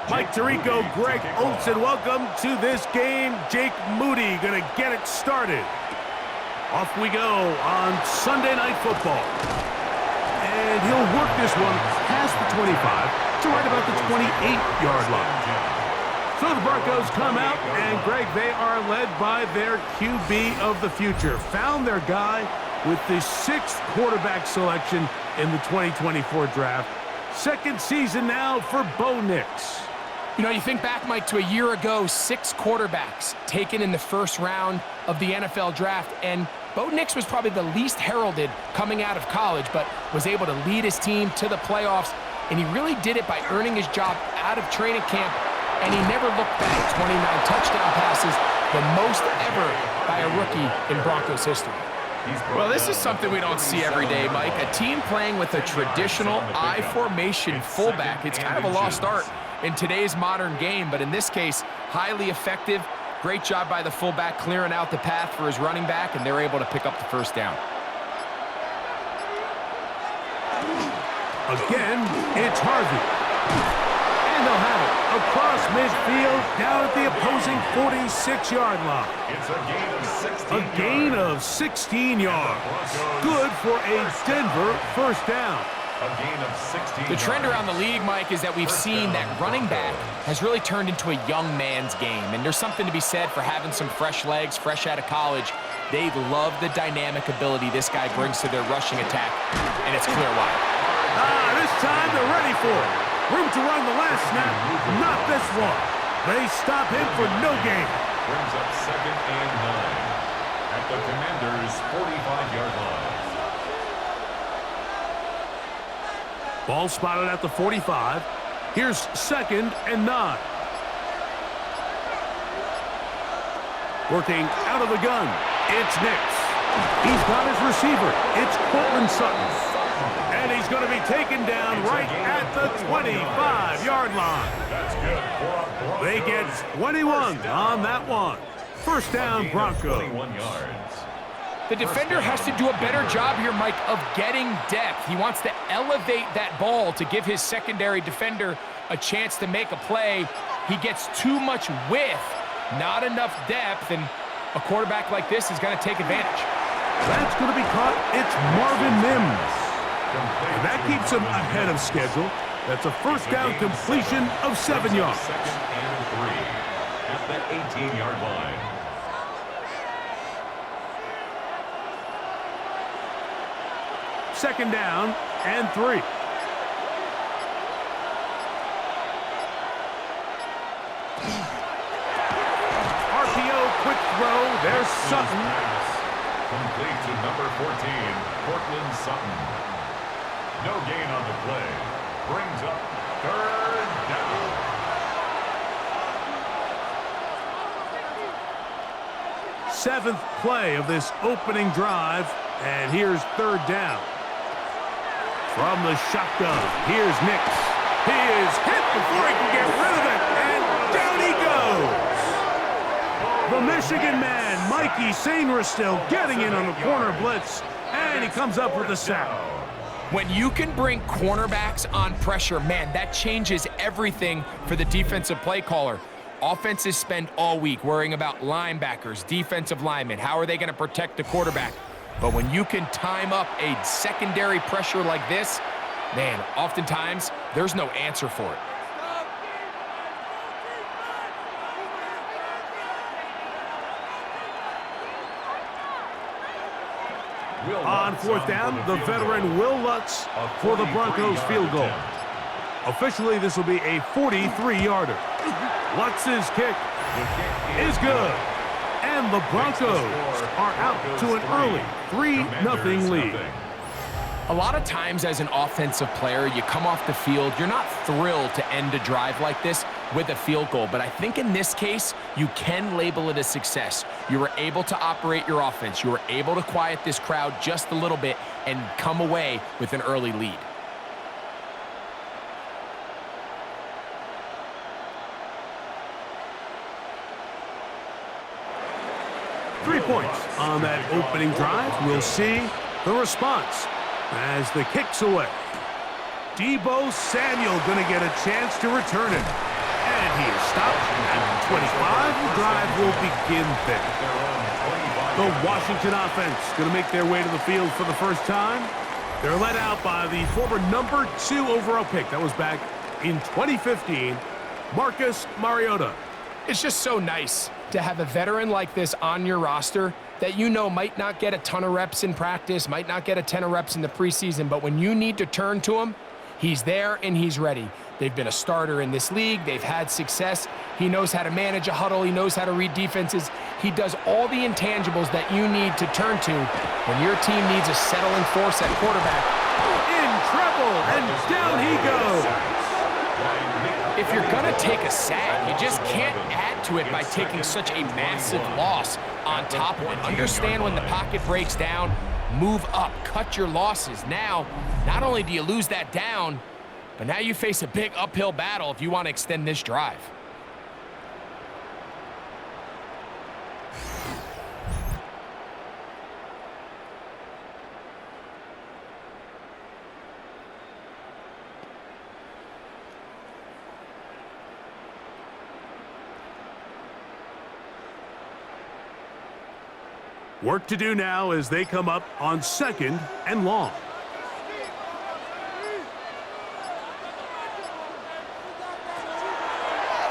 Mike Tirico, Greg Olsen, welcome to this game. Jake Moody going to get it started. Off we go on Sunday Night Football. And he'll work this one past the 25 to right about the 28-yard line. So the Broncos come out, and Greg, they are led by their QB of the future. Found their guy with the 6th quarterback selection in the 2024 draft. Second season now for Bo Nix. You know, you think back, Mike, to a year ago, 6 quarterbacks taken in the first round of the NFL draft, and Bo Nix was probably the least heralded coming out of college, but was able to lead his team to the playoffs, and he really did it by earning his job out of training camp, and he never looked back. 29 touchdown passes, the most ever by a rookie in Broncos history. Well, this is something we don't see every day, Mike. A team playing with a traditional I formation fullback. It's kind of a lost art in today's modern game, but in this case, highly effective. Great job by the fullback clearing out the path for his running back, and they're able to pick up the first down. Again, it's Harvey. And they'll have it across midfield down at the opposing 46-yard line. It's a gain of 16 yards. Good for a Denver first down. A gain of 16 The trend around the league, Mike, is that we've seen that running back has really turned into a young man's game. And there's something to be said for having some fresh legs, fresh out of college. They love the dynamic ability this guy brings to their rushing attack, and it's clear why. This time they're ready for it. Room to run the last snap, not this one. They stop him for no gain. Brings up 2nd and 9 at the Commanders' 45-yard line. Ball spotted at the 45. Here's 2nd and 9. Working out of the gun. It's Nix. He's got his receiver. It's Cortland Sutton. And he's going to be taken down right at the 25-yard line. That's good. They get 21 on that one. First down, Broncos. 21 yards. The defender has to do a better job here, Mike, of getting depth. He wants to elevate that ball to give his secondary defender a chance to make a play. He gets too much width, not enough depth, and a quarterback like this is going to take advantage. That's going to be caught. It's Marvin Mims. And that keeps him ahead of schedule. That's a first down completion of 7 yards. 2nd and 3 at the 18-yard line. Second down and 3. RPO quick throw. There's Sutton. Complete to number 14, Cortland Sutton. No gain on the play. Brings up 3rd down. Seventh play of this opening drive. And here's 3rd down. From the shotgun, here's Nix. He is hit before he can get rid of it, and down he goes. The Michigan man, Mikey Sainristil, getting in on the corner blitz, and he comes up with a sack. When you can bring cornerbacks on pressure, man, that changes everything for the defensive play caller. Offenses spend all week worrying about linebackers, defensive linemen. How are they going to protect the quarterback? But when you can time up a secondary pressure like this, man, oftentimes there's no answer for it. On 4th down, the veteran Will Lutz for the Broncos field goal. Officially, this will be a 43-yarder. Lutz's kick is good. And the Broncos are out to an early 3-0 lead. A lot of times as an offensive player, you come off the field, you're not thrilled to end a drive like this with a field goal. But I think in this case, you can label it a success. You were able to operate your offense. You were able to quiet this crowd just a little bit and come away with an early lead. Three points on that opening drive. We'll see the response as the kick's away. Deebo Samuel going to get a chance to return it. And he is stopped at the 25. The drive will begin there. The Washington offense going to make their way to the field for the first time. They're led out by the former number 2 overall pick. That was back in 2015, Marcus Mariota. It's just so nice to have a veteran like this on your roster that you know might not get a ton of reps in practice, might not get a ton of reps in the preseason, but when you need to turn to him, he's there and he's ready. They've been a starter in this league. They've had success. He knows how to manage a huddle. He knows how to read defenses. He does all the intangibles that you need to turn to when your team needs a settling force at quarterback. In trouble, and down he goes. If you're going to take a sack, you just can't add to it by taking such a massive loss on top of it. Understand when the pocket breaks down, move up, cut your losses. Now, not only do you lose that down, but now you face a big uphill battle if you want to extend this drive. Work to do now as they come up on 2nd and long.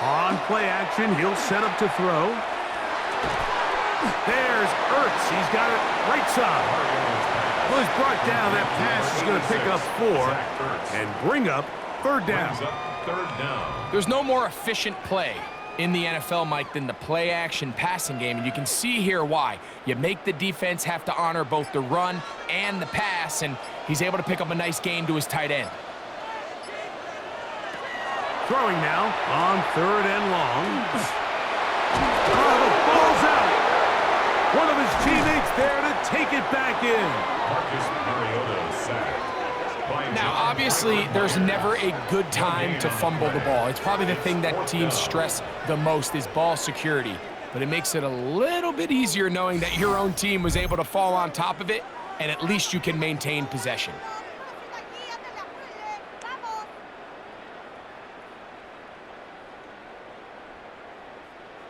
On play action, he'll set up to throw. There's Ertz. He's got it right side. Well, he's brought down. That pass is going to pick up 4 and bring up 3rd down. There's no more efficient play in the NFL, Mike, than the play-action passing game, and you can see here why. You make the defense have to honor both the run and the pass, and he's able to pick up a nice gain to his tight end. Throwing now on 3rd and long. Oh, the ball's out. One of his teammates there to take it back in. Marcus Mariota sacked. Now, obviously, there's never a good time to fumble the ball. It's probably the thing that teams stress the most is ball security. But it makes it a little bit easier knowing that your own team was able to fall on top of it, and at least you can maintain possession.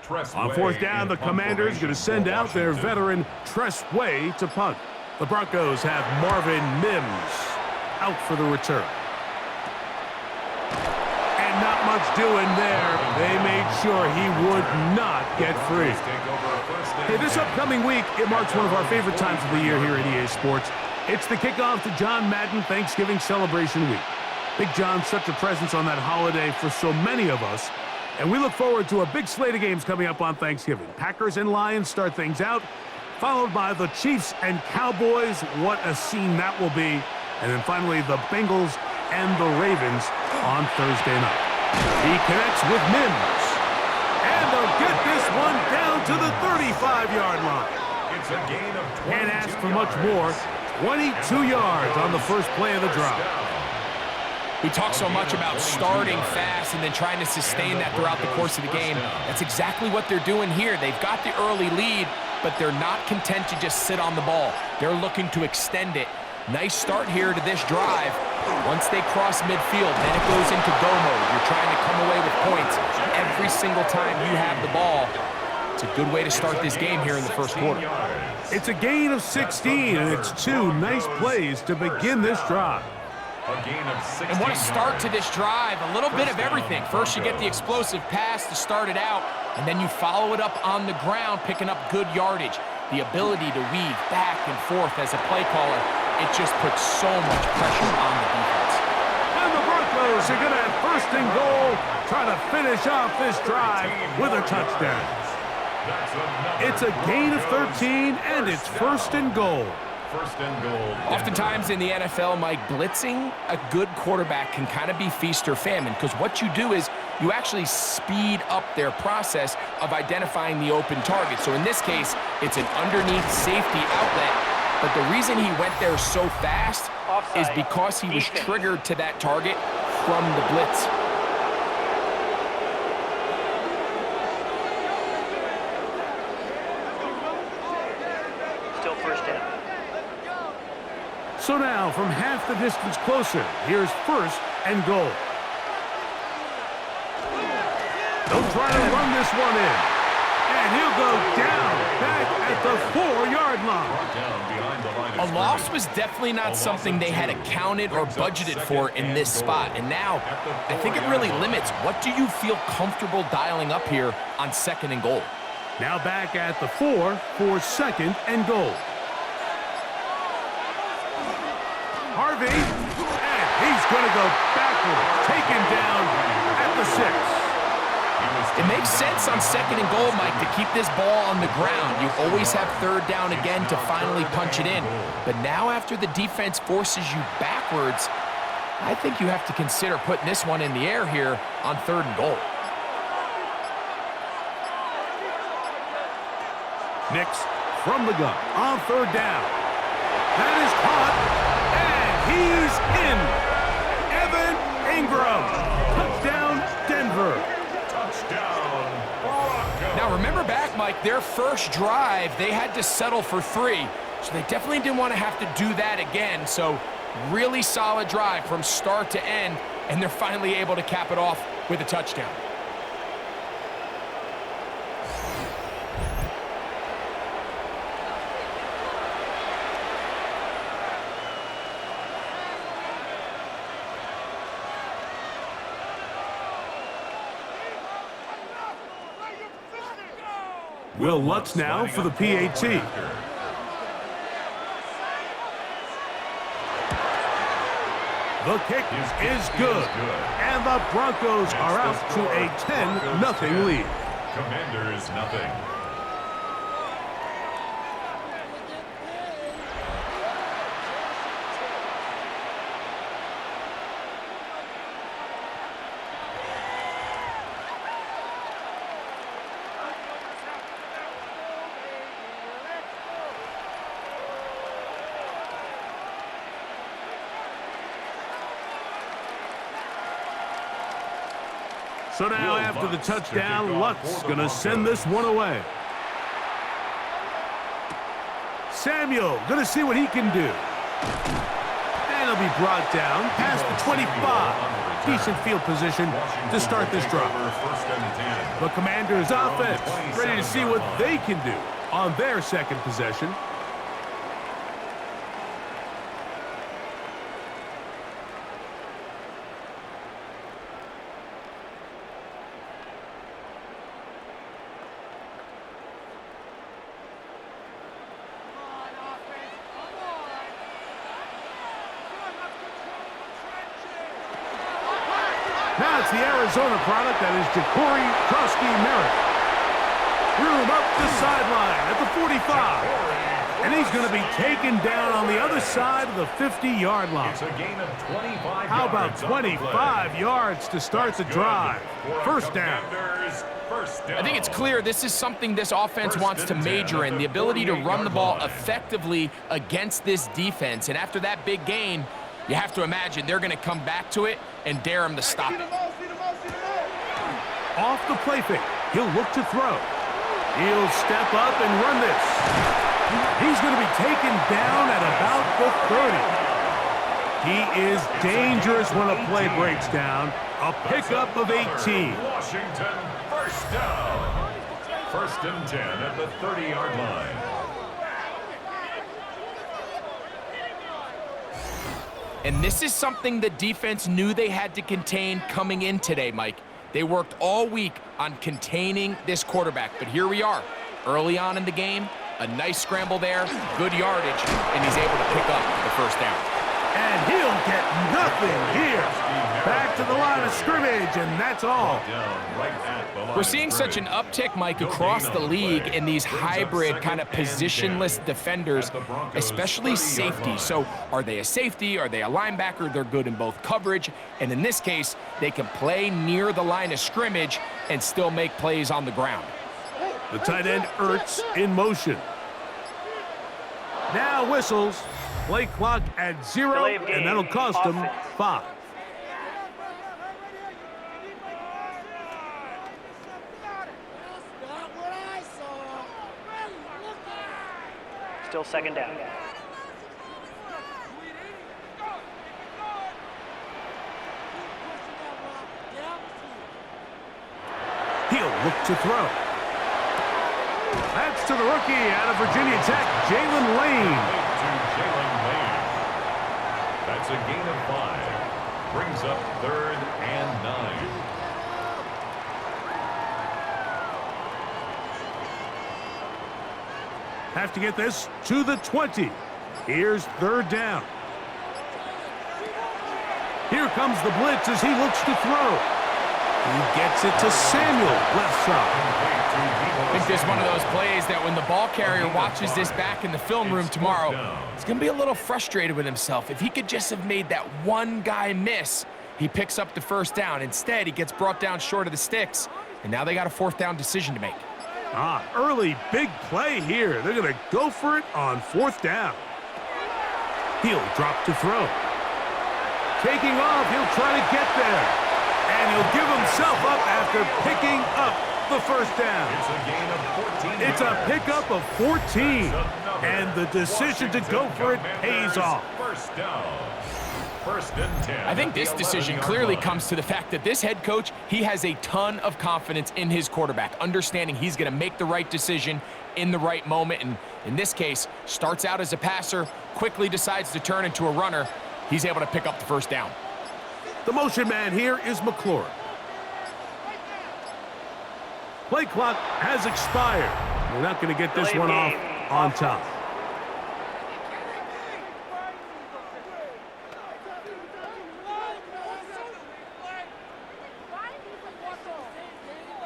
On 4th down, the Commanders going to send out their veteran Tress Way to punt. The Broncos have Marvin Mims out for the return. And not much doing there. They made sure he would not get free. Hey, this upcoming week, it marks one of our favorite times of the year here at EA Sports. It's the kickoff to John Madden Thanksgiving Celebration Week. Big John's such a presence on that holiday for so many of us. And we look forward to a big slate of games coming up on Thanksgiving. Packers and Lions start things out, followed by the Chiefs and Cowboys. What a scene that will be. And then finally, the Bengals and the Ravens on Thursday night. He connects with Mims. And they'll get this one down to the 35-yard line. It's a gain of 22 Can't ask for much more. 22 yards on the first play of the drive. We talk so much about starting fast and then trying to sustain that throughout the course of the game. That's exactly what they're doing here. They've got the early lead, but they're not content to just sit on the ball. They're looking to extend it. Nice start here to this drive. Once they cross midfield, then it goes into go mode. You're trying to come away with points every single time you have the ball. It's a good way to start this game here in the first quarter. It's a gain of 16, and it's 2 nice plays to begin this drive. And what a start to this drive. A little bit of everything. First, you get the explosive pass to start it out, and then you follow it up on the ground, picking up good yardage. The ability to weave back and forth as a play caller, it just puts so much pressure on the defense. And the Broncos are going to have 1st and goal, trying to finish off this drive with a touchdown. It's a gain of 13, and it's 1st and goal. Oftentimes in the NFL, Mike, blitzing a good quarterback can kind of be feast or famine, because what you do is you actually speed up their process of identifying the open target. So in this case, it's an underneath safety outlet, but the reason he went there so fast is because he was triggered to that target from the blitz. Still 1st down. So now, from half the distance closer, here's 1st and goal. They'll try to run this one in. And he'll go down back at the 4-yard line. A loss was definitely not something they had accounted or budgeted for in this spot. And now, I think it really limits what do you feel comfortable dialing up here on 2nd and goal. Now back at the 4 for 2nd and goal. Harvey, and he's going to go backwards, taken down at the 6. It makes sense on 2nd and goal, Mike, to keep this ball on the ground. You always have 3rd down again to finally punch it in. But now after the defense forces you backwards, I think you have to consider putting this one in the air here on 3rd and goal. Nix from the gun on 3rd down. That is caught, and he's in. Evan Ingram. Touchdown, Denver. Now remember back, Mike, their first drive, they had to settle for 3. So they definitely didn't want to have to do that again. So really solid drive from start to end, and they're finally able to cap it off with a touchdown. Will Lutz now for the PAT. The kick is good, and the Broncos are out to a 10-0 lead. Commanders nothing. So now after the touchdown, Lutz going to send this one away. Samuel going to see what he can do. And he'll be brought down past the 25. Decent field position to start this drive. The Commanders offense ready to see what they can do on their 2nd possession. Now it's the Arizona product that is Ja'Cory Krosky-Merritt. Room up the sideline at the 45. And he's going to be taken down on the other side of the 50-yard line. It's a gain of 25 How about 25 yards to start the drive? First down. I think it's clear this is something this offense wants to major in, the ability to run the ball effectively against this defense. And after that big gain, you have to imagine they're going to come back to it and dare him to stop it. Off the play fake, he'll look to throw. He'll step up and run this. He's going to be taken down at about the 30. He is dangerous when a play breaks down. A pickup of 18. Washington, first down. 1st and 10 at the 30-yard line. And this is something the defense knew they had to contain coming in today, Mike. They worked all week on containing this quarterback, but here we are. Early on in the game, a nice scramble there, good yardage, and he's able to pick up the first down. And he'll get nothing here. Back to the line of scrimmage, and that's all. We're seeing such an uptick, Mike, across the league in these hybrid kind of positionless defenders, especially safety. So are they a safety? Are they a linebacker? They're good in both coverage. And in this case, they can play near the line of scrimmage and still make plays on the ground. The tight end Ertz in motion. Now whistles. Play clock at 0, and that'll cost them 5. Still 2nd down. He'll look to throw. That's to the rookie out of Virginia Tech, Jalen Lane. To Jalen Lane. That's a gain of 5. Brings up 3rd and 9. Have to get this to the 20. Here's 3rd down. Here comes the blitz as he looks to throw. He gets it to Samuel, left side. I think this is one of those plays that when the ball carrier watches this back in the film room tomorrow, he's going to be a little frustrated with himself. If he could just have made that one guy miss, he picks up the 1st down. Instead, he gets brought down short of the sticks, and now they got a 4th down decision to make. Early big play here. They're going to go for it on 4th down. He'll drop to throw. Taking off, he'll try to get there. And he'll give himself up after picking up the 1st down. It's a gain of 14. It's a pickup of 14. And the decision to go for it pays off. 1st down. 1st and 10. I think this decision clearly comes to the fact that this head coach, he has a ton of confidence in his quarterback, understanding he's going to make the right decision in the right moment. And in this case, starts out as a passer, quickly decides to turn into a runner. He's able to pick up the 1st down. The motion man here is McLaurin. Play clock has expired. We're not going to get this one off on top.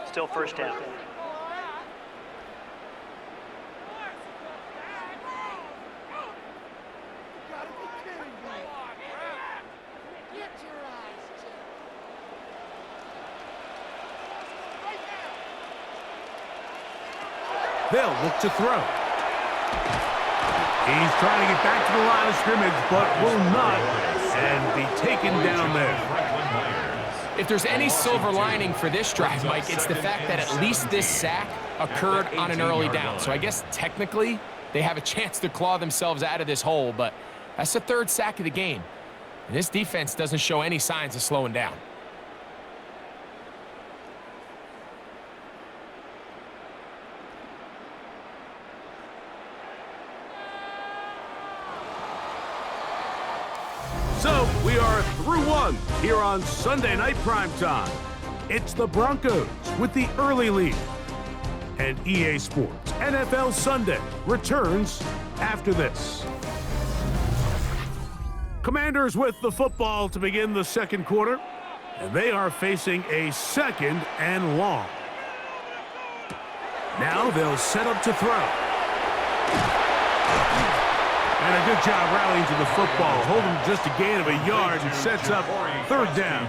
Still 1st down. They'll look to throw. He's trying to get back to the line of scrimmage, but will not, and be taken down there. If there's any silver lining for this drive, Mike, it's the fact that at least this sack occurred on an early down. So I guess technically they have a chance to claw themselves out of this hole, but that's the 3rd sack of the game. And this defense doesn't show any signs of slowing down. So we are through 1 here on Sunday Night Primetime. It's the Broncos with the early lead. And EA Sports NFL Sunday returns after this. Commanders with the football to begin the 2nd quarter. And they are facing a 2nd and long. Now they'll set up to throw. And a good job rallying to the football, holding just a gain of a yard and sets up 3rd down.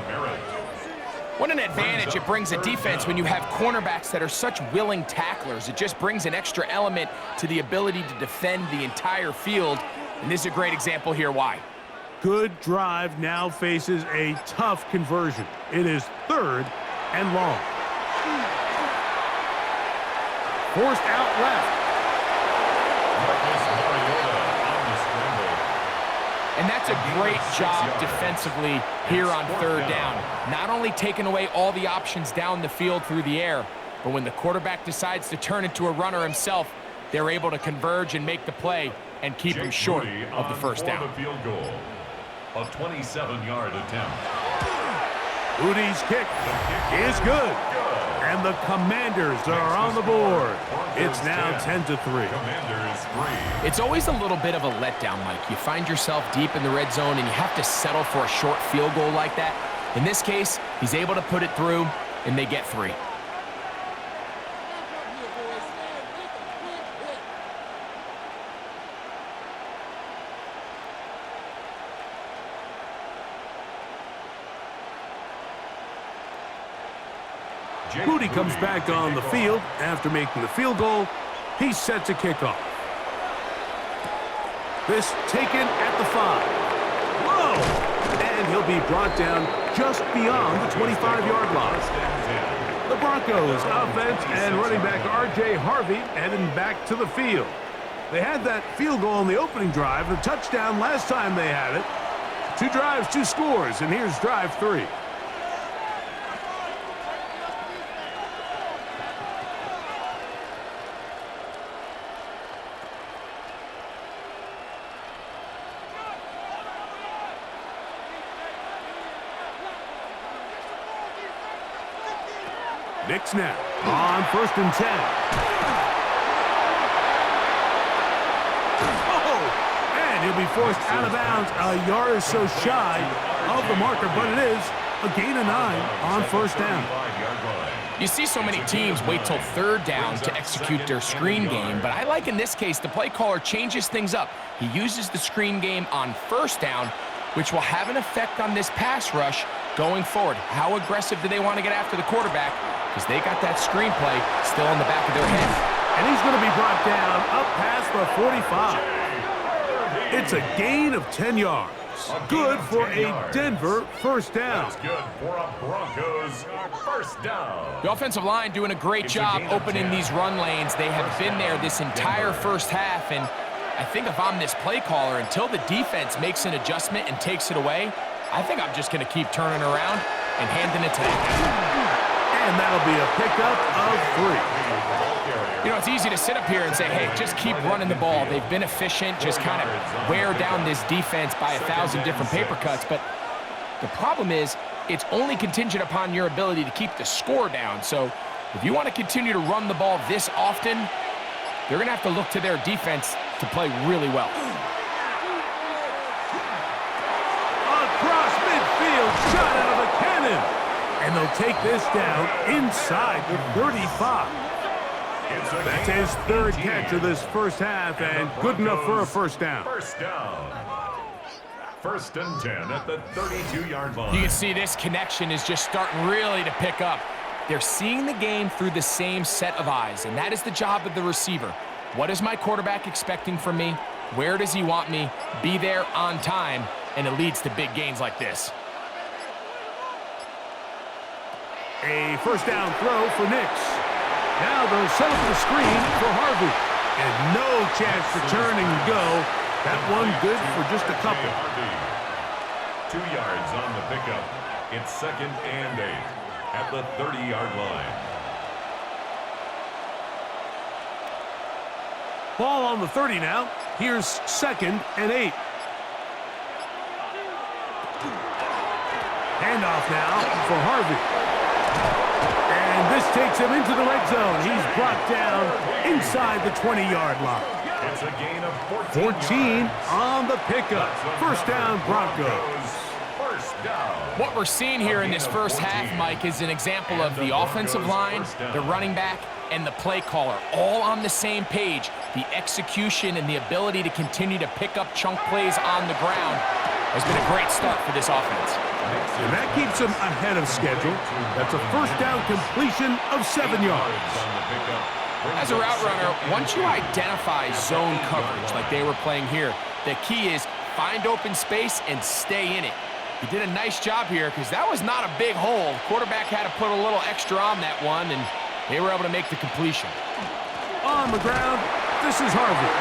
What an advantage it brings a defense when you have cornerbacks that are such willing tacklers. It just brings an extra element to the ability to defend the entire field. And this is a great example here why. Good drive now faces a tough conversion. It is 3rd and long. Forced out left. Marcus Mariota on the scramble. And that's a great job defensively here on 3rd down. Not only taking away all the options down the field through the air, but when the quarterback decides to turn into a runner himself, they're able to converge and make the play and keep him short of the 1st down. The field goal. A 27-yard attempt. Moody's kick is good. And the Commanders are on the board. It's now 10-3. Commanders 3. It's always a little bit of a letdown, Mike. You find yourself deep in the red zone and you have to settle for a short field goal like that. In this case, he's able to put it through, and they get 3. Moody comes back on the field after making the field goal. He's set to kick off. This taken at the 5. Whoa! And he'll be brought down just beyond the 25-yard line. The Broncos offense and running back R.J. Harvey heading back to the field. They had that field goal on the opening drive, the touchdown last time they had it. 2 drives, 2 scores, and here's drive 3. Knicks now on 1st and 10. Oh, and he'll be forced out of bounds a yard or so shy of the marker, but it is a gain of 9 on 1st down. You see so many teams wait till 3rd down to execute their screen game, but I like in this case the play caller changes things up. He uses the screen game on 1st down, which will have an effect on this pass rush going forward. How aggressive do they want to get after the quarterback? Because they got that screenplay still in the back of their head. And he's going to be brought down up past the 45. It's a gain of 10 yards. Good for a Denver 1st down. That's good for a Broncos 1st down. The offensive line doing a great job opening these run lanes. They have been there this entire 1st half, and I think if I'm this play caller, until the defense makes an adjustment and takes it away, I think I'm just going to keep turning around and handing it to that guy. And that'll be a pickup of 3. You know, it's easy to sit up here and say, hey, just keep running the ball. They've been efficient, just kind of wear down this defense by 1,000 different paper cuts. But the problem is it's only contingent upon your ability to keep the score down. So if you want to continue to run the ball this often, they're going to have to look to their defense to play really well. Across midfield, shot out of a cannon. And they'll take this down inside the 35. That's his 3rd catch of this 1st half, and good enough for a 1st down. 1st down. 1st and 10 at the 32-yard line. You can see this connection is just starting really to pick up. They're seeing the game through the same set of eyes, and that is the job of the receiver. What is my quarterback expecting from me? Where does he want me? Be there on time, and it leads to big gains like this. A 1st down throw for Knicks. Now they'll set up the screen for Harvey. And no chance to turn and go. That one good for just a couple. 2 yards on the pickup. It's 2nd and 8 at the 30-yard line. Ball on the 30 now. Here's 2nd and 8. Handoff now for Harvey. And this takes him into the red zone. He's brought down inside the 20-yard line. It's a gain of 14 on the pickup. 1st down, Broncos. 1st down. What we're seeing here in this 1st half, Mike, is an example of the offensive line, the running back, and the play caller all on the same page. The execution and the ability to continue to pick up chunk plays on the ground has been a great start for this offense. And that keeps him ahead of schedule. That's a 1st down completion of 7 yards. As a route runner, once you identify zone coverage like they were playing here, the key is find open space and stay in it. He did a nice job here because that was not a big hole. The quarterback had to put a little extra on that one, and they were able to make the completion. On the ground, this is Harvey.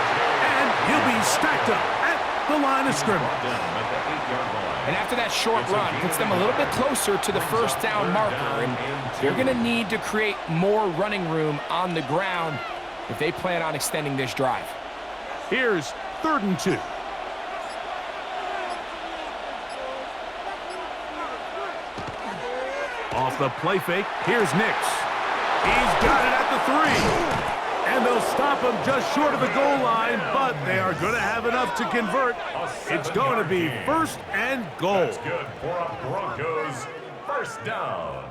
And he'll be stacked up at the line of scrimmage. And after that short run, puts them a little bit closer to the 1st down marker, and they're going to need to create more running room on the ground if they plan on extending this drive. Here's 3rd and 2. Off the play fake, here's Knicks. He's got it at the 3. And they'll stop him just short of the goal line, but they are going to have enough to convert. It's going to be 1st and goal. That's good for a Broncos 1st down.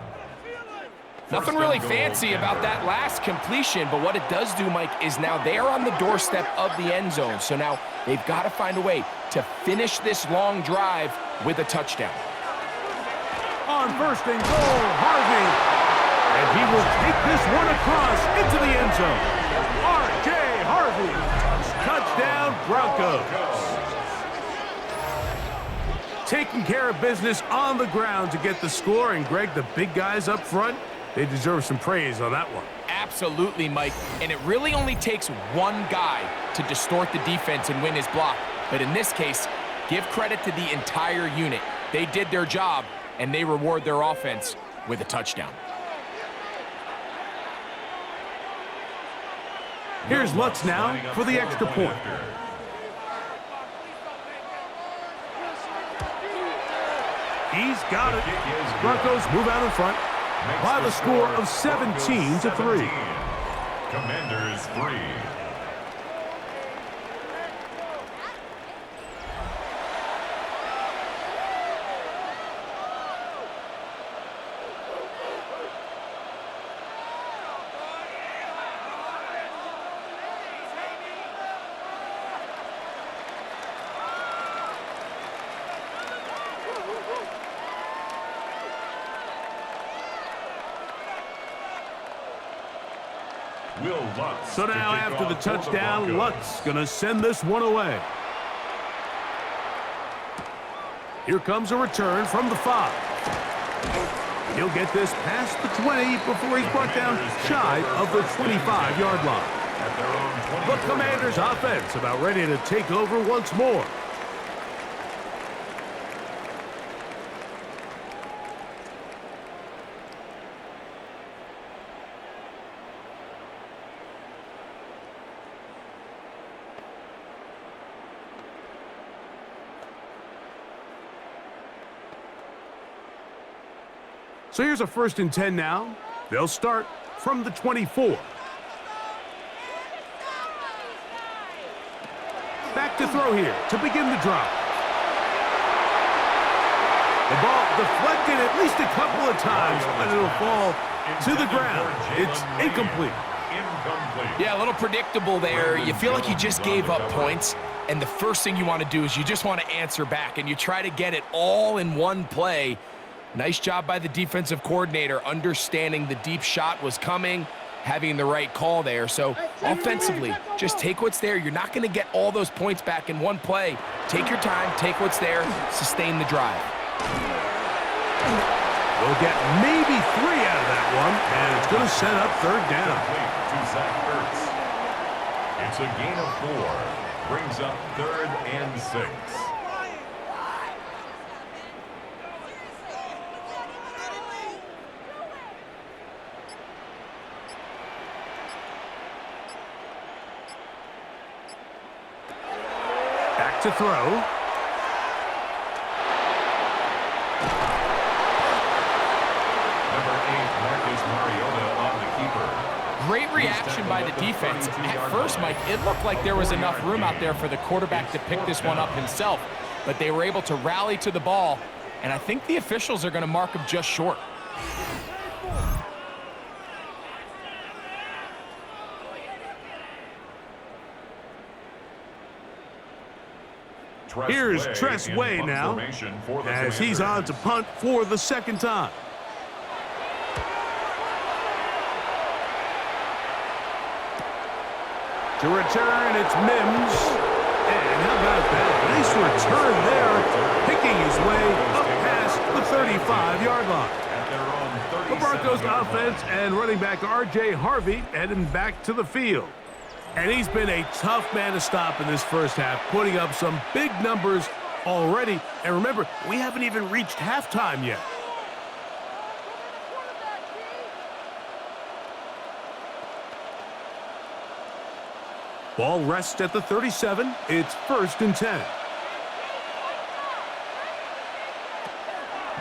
Nothing really fancy about that last completion, but what it does do, Mike, is now they are on the doorstep of the end zone. So now they've got to find a way to finish this long drive with a touchdown. On 1st and goal, Harvey. And he will take this one across into the end zone. R.J. Harvey. Touchdown, Broncos. Taking care of business on the ground to get the score. And, Greg, the big guys up front, they deserve some praise on that one. Absolutely, Mike. And it really only takes one guy to distort the defense and win his block. But in this case, give credit to the entire unit. They did their job, and they reward their offense with a touchdown. Here's Lutz now for the extra point. He's got it. Broncos move out in front. by the score of 17-3. Commanders 3. So now after the touchdown, Lutz going to send this one away. Here comes a return from the 5. He'll get this past the 20 before he's brought down shy of the 25-yard line. The Commanders' offense about ready to take over once more. So here's a 1st and 10 now. They'll start from the 24. Back to throw here to begin the drive. The ball deflected at least a couple of times, but it'll fall to the ground. It's incomplete. Yeah, a little predictable there. You feel like you just gave up points, and the first thing you want to do is you just want to answer back, and you try to get it all in one play. Nice job by the defensive coordinator, understanding the deep shot was coming, having the right call there. So offensively, just take what's there. You're not going to get all those points back in one play. Take your time, take what's there, sustain the drive. We'll get maybe 3 out of that one, and it's going to set up 3rd down. It's a gain of 4. Brings up 3rd and 6. To throw. Number 8, Marcus Mariota on the keeper. Great reaction by the defense. At first, Mike, it looked like there was enough room out there for the quarterback to pick this one up himself, but they were able to rally to the ball, and I think the officials are going to mark him just short. Here's Tress Way now, as he's on to punt for the 2nd time. To return, it's Mims. And how about that? Nice return there, picking his way up past the 35-yard line. The Broncos offense and running back R.J. Harvey heading back to the field. And he's been a tough man to stop in this first half, putting up some big numbers already. And remember, we haven't even reached halftime yet. Ball rests at the 37. It's 1st and 10.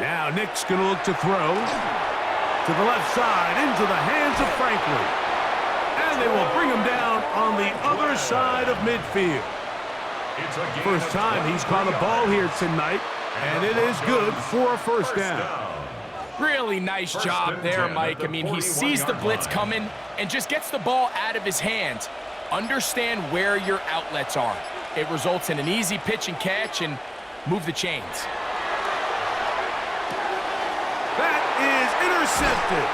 Now Nick's going to look to throw to the left side into the hands of Franklin. And they will bring him down on the other side of midfield. First time he's caught a ball here tonight, and it is good for a 1st down. Really nice job there, Mike. I mean, he sees the blitz coming and just gets the ball out of his hands. Understand where your outlets are. It results in an easy pitch and catch and move the chains. That is intercepted.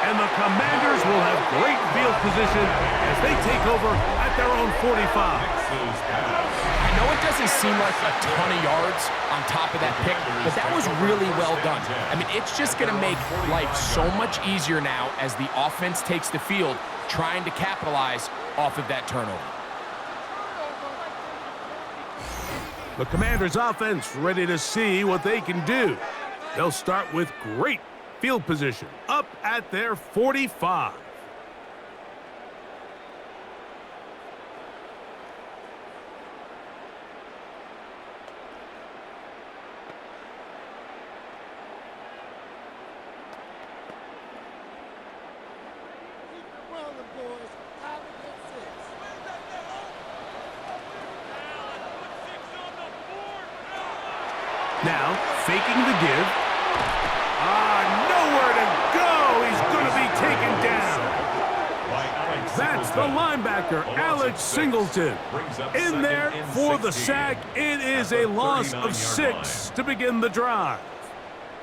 And the Commanders will have great field position as they take over at their own 45. I know it doesn't seem like a ton of yards on top of that pick, but that was really well done. I mean, it's just going to make life so much easier now as the offense takes the field, trying to capitalize off of that turnover. The Commanders' offense ready to see what they can do. They'll start with great field position up at their 45. Now, faking the give. Nowhere to go. He's going to be taken down. That's the linebacker, Alex Singleton. In there for the sack. It is a loss of 6 to begin the drive.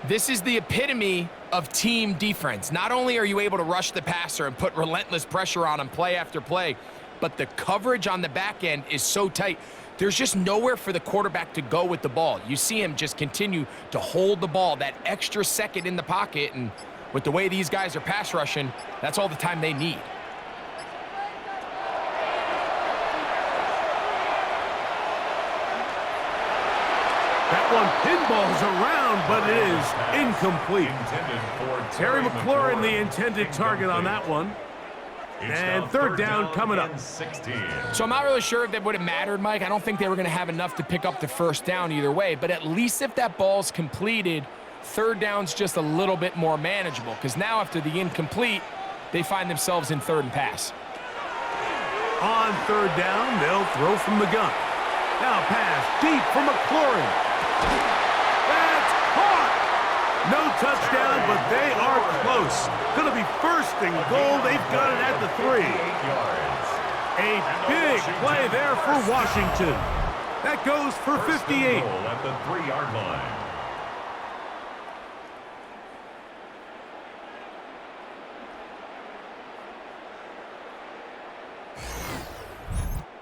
This is the epitome of team defense. Not only are you able to rush the passer and put relentless pressure on him play after play, but the coverage on the back end is so tight. There's just nowhere for the quarterback to go with the ball. You see him just continue to hold the ball that extra second in the pocket, and with the way these guys are pass rushing, that's all the time they need. That one pinballs around, but it is incomplete. Terry McLaurin, the intended target on that one. And third down coming up. So I'm not really sure if that would have mattered, Mike. I don't think they were going to have enough to pick up the first down either way. But at least if that ball's completed, third down's just a little bit more manageable. Because now after the incomplete, they find themselves in third and pass. On third down, they'll throw from the gun. Now pass deep for McLaurin. That's caught! No touchdown, but they are close. Going to be first and goal. They've got it at the 3. A big play there for Washington. That goes for 58. At the 3-yard line.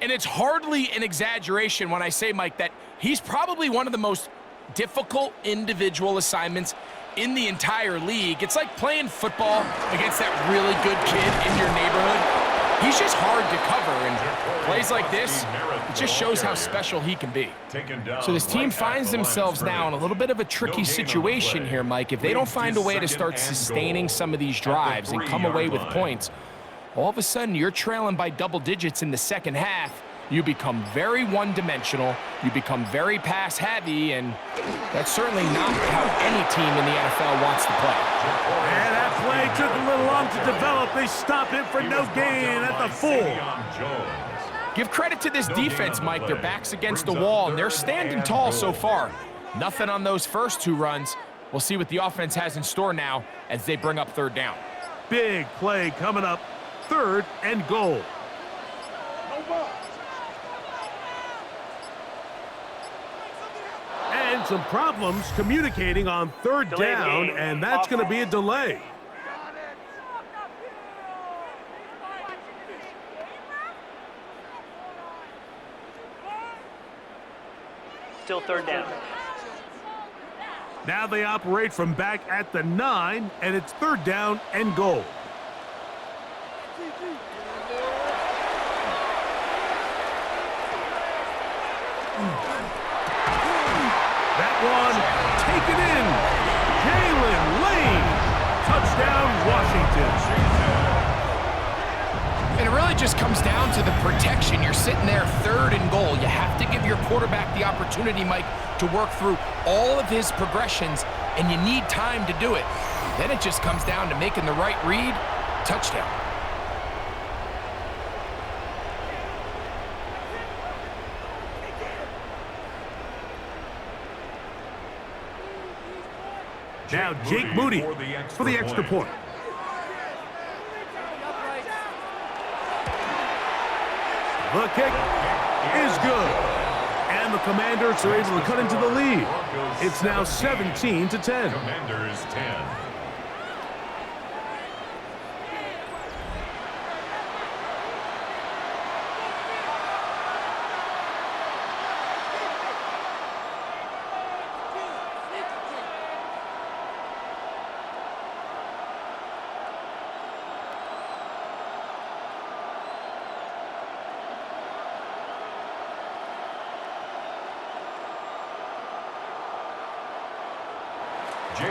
And it's hardly an exaggeration when I say, Mike, that he's probably one of the most difficult individual assignments in the entire league. It's like playing football against that really good kid in your neighborhood. He's just hard to cover, and plays like this, it just shows how special he can be. So this team finds themselves now in a little bit of a tricky situation here, Mike. If they don't find a way to start sustaining some of these drives and come away with points, all of a sudden you're trailing by double digits in the second half. You become very one-dimensional, you become very pass-heavy, and that's certainly not how any team in the NFL wants to play. And that play took a little long to develop. They stop it for no gain at the 4. Give credit to this defense, Mike. Their back's against the wall, and they're standing tall so far. Nothing on those first 2 runs. We'll see what the offense has in store now as they bring up third down. Big play coming up, third and goal. And some problems communicating on third down, and that's going to be a delay. Still third down. Now they operate from back at the 9, and it's third down and goal. That one taken in. Jaylen Lane. Touchdown, Washington. And it really just comes down to the protection. You're sitting there third and goal. You have to give your quarterback the opportunity, Mike, to work through all of his progressions, and you need time to do it. Then it just comes down to making the right read. Touchdown. Now Jake Moody for the extra point. The kick is good. And the Commanders are able to cut into the lead. It's now 17-10. Commanders 10.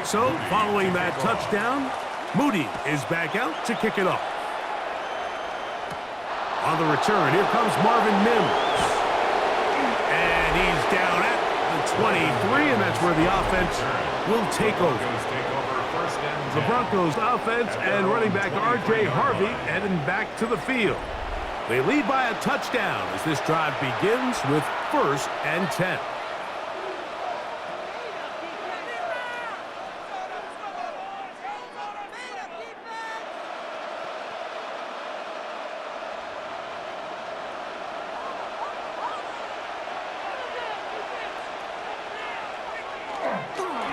So, following that touchdown, Moody is back out to kick it off. On the return, here comes Marvin Mims. And he's down at the 23, and that's where the offense will take over. The Broncos offense and running back R.J. Harvey heading back to the field. They lead by a touchdown as this drive begins with 1st and 10.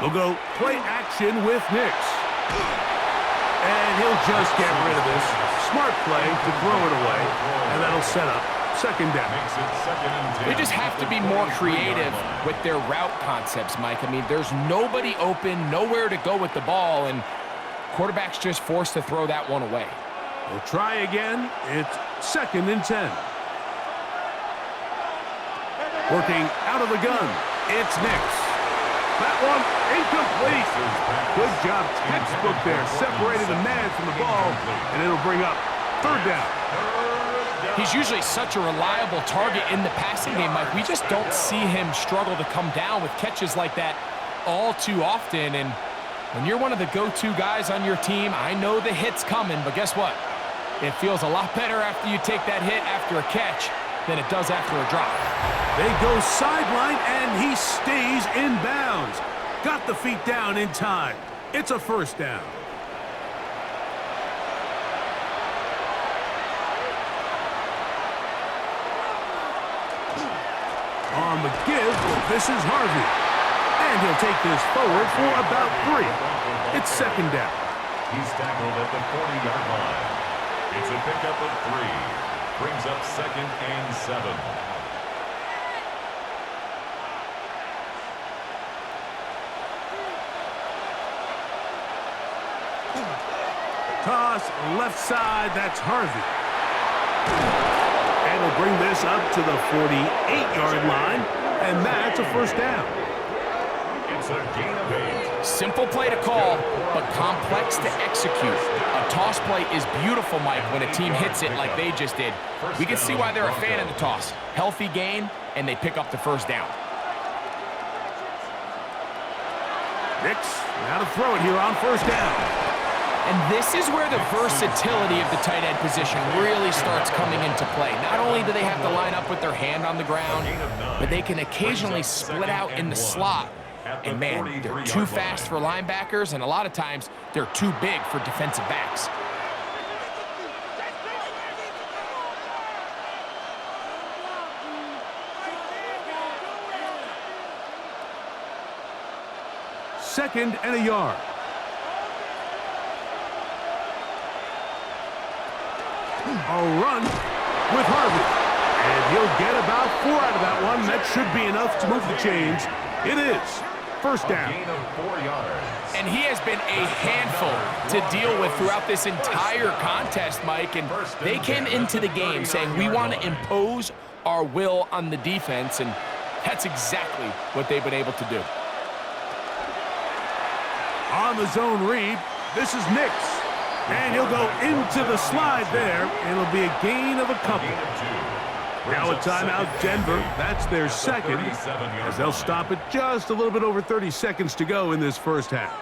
They'll go play action with Nix. And he'll just get rid of this. Smart play to throw it away. And that'll set up second down. They just have to be more creative with their route concepts, Mike. I mean, there's nobody open, nowhere to go with the ball, and quarterback's just forced to throw that one away. We'll try again. It's 2nd and 10. Working out of the gun. It's Nix. That one incomplete. Good job, textbook there. Separated the man from the ball, and it'll bring up 3rd down. He's usually such a reliable target in the passing game, Mike. We just don't see him struggle to come down with catches like that all too often. And when you're one of the go-to guys on your team, I know the hit's coming, but guess what? It feels a lot better after you take that hit after a catch than it does after a drop. They go sideline, and he stays in bounds. Got the feet down in time. It's a 1st down. On the give, this is Harvey. And he'll take this forward for about 3. It's 2nd down. He's tackled at the 40-yard line. It's a pickup of 3. Brings up 2nd and 7. Toss left side, that's Harvey. And he'll bring this up to the 48-yard line, and that's a 1st down. It's a gain of 8. Simple play to call, but complex to execute. A toss play is beautiful, Mike, when a team hits it like they just did. We can see why they're a fan of the toss. Healthy gain, and they pick up the 1st down. Nix, now to throw it here on 1st down. And this is where the versatility of the tight end position really starts coming into play. Not only do they have to line up with their hand on the ground, but they can occasionally split out in the slot. And man, they're too fast for linebackers, and a lot of times they're too big for defensive backs. Second and a yard. A run with Harvey. And he'll get about 4 out of that one. That should be enough to move the chains. It is 1st down. A gain of 4 yards. And he has been a handful to deal with throughout this entire contest, Mike. And they came into the game saying, we want to impose our will on the defense. And that's exactly what they've been able to do. On the zone read, this is Nix. And he'll go into the slide there. It'll be a gain of a couple. Now a timeout, Denver. That's their 2nd, as they'll stop it just a little bit over 30 seconds to go in this 1st half.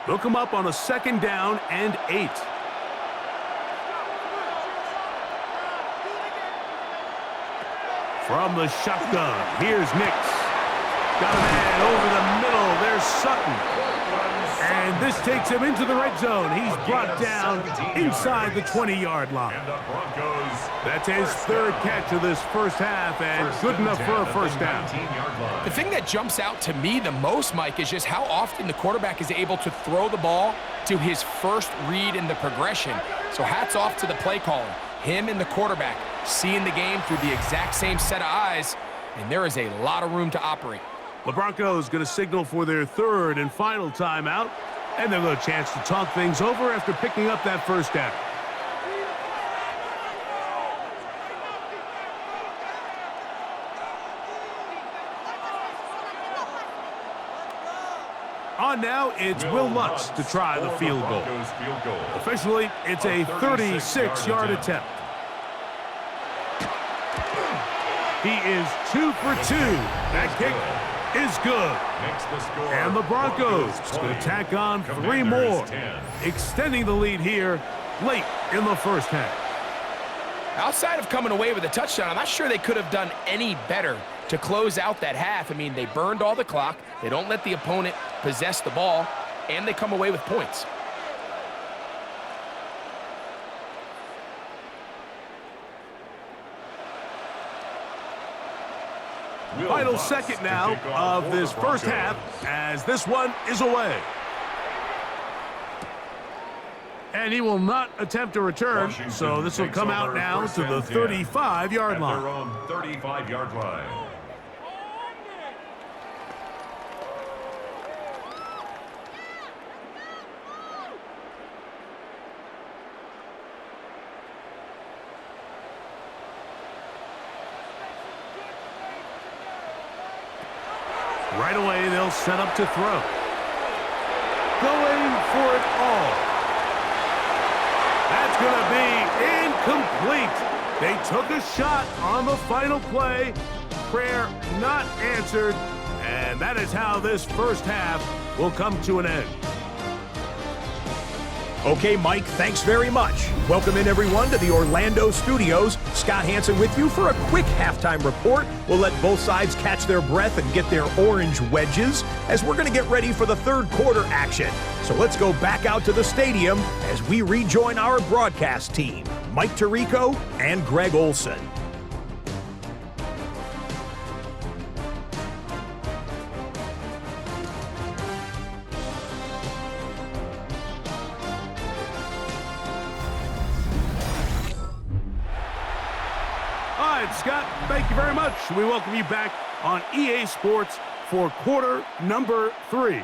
They'll come up on a 2nd down and 8. From the shotgun, here's Nix. Got a man over the middle. There's Sutton. And this takes him into the red zone. He's brought down inside the 20-yard line. That's his 3rd catch of this 1st half, and good enough for a 1st down. The thing that jumps out to me the most, Mike, is just how often the quarterback is able to throw the ball to his first read in the progression. So hats off to the play caller. Him and the quarterback seeing the game through the exact same set of eyes, and there is a lot of room to operate. The Broncos going to signal for their 3rd and final timeout, and they'll get a chance to talk things over after picking up that 1st down. On now, it's Will Lutz to try the field goal. Officially, it's a 36-yard attempt. He is 2 for 2. That kick is good. And the Broncos going to tack on 3 more, extending the lead here late in the 1st half. Outside of coming away with a touchdown, I'm not sure they could have done any better to close out that half. I mean, they burned all the clock. They don't let the opponent possess the ball. and they come away with points. Final second now of this first half as this one is away. And he will not attempt a return, so this will come out now to the 35-yard line. Their own 35-yard line. Right away, they'll set up to throw. Going for it all. That's going to be incomplete. They took a shot on the final play. Prayer not answered. And that is how this first half will come to an end. Okay, Mike, thanks very much. Welcome in, everyone, to the Orlando studios. Scott Hansen with you for a quick halftime report. We'll let both sides catch their breath and get their orange wedges as we're going to get ready for the third quarter action. So let's go back out to the stadium as we rejoin our broadcast team, Mike Tirico and Greg Olson. Scott, thank you very much. We welcome you back on EA Sports for quarter number 3.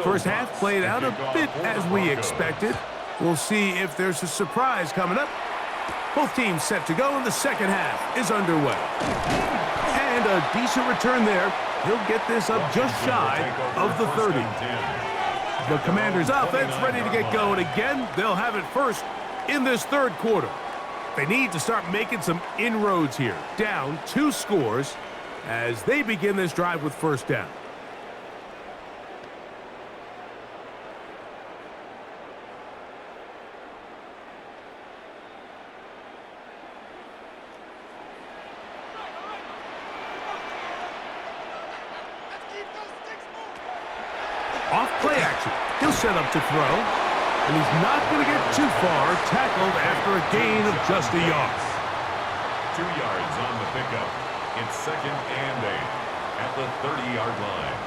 First half played out a bit as we expected. We'll see if there's a surprise coming up. Both teams set to go, and the second half is underway. And a decent return there. He'll get this up just shy of the 30. The Commanders' offense ready to get going again. They'll have it first in this third quarter. They need to start making some inroads here. Down 2 scores as they begin this drive with first down. Off play action. He'll set up to throw. And he's not going to get too far. Tackled after a gain of just a yard. 2 yards on the pickup. It's 2nd and 8 at the 30-yard line.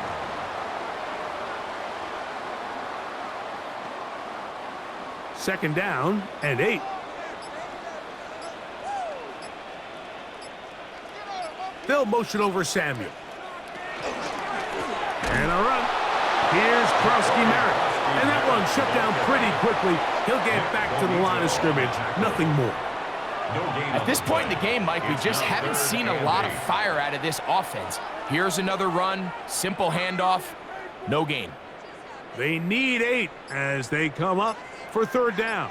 Second down and 8. They'll motion over Samuel. And a run. Here's Marcus, and that one shut down pretty quickly. He'll get back to the line of scrimmage. Nothing more. At this point in the game, Mike, we just haven't seen a lot of fire out of this offense. Here's another run, simple handoff, no gain. They need 8 as they come up for third down.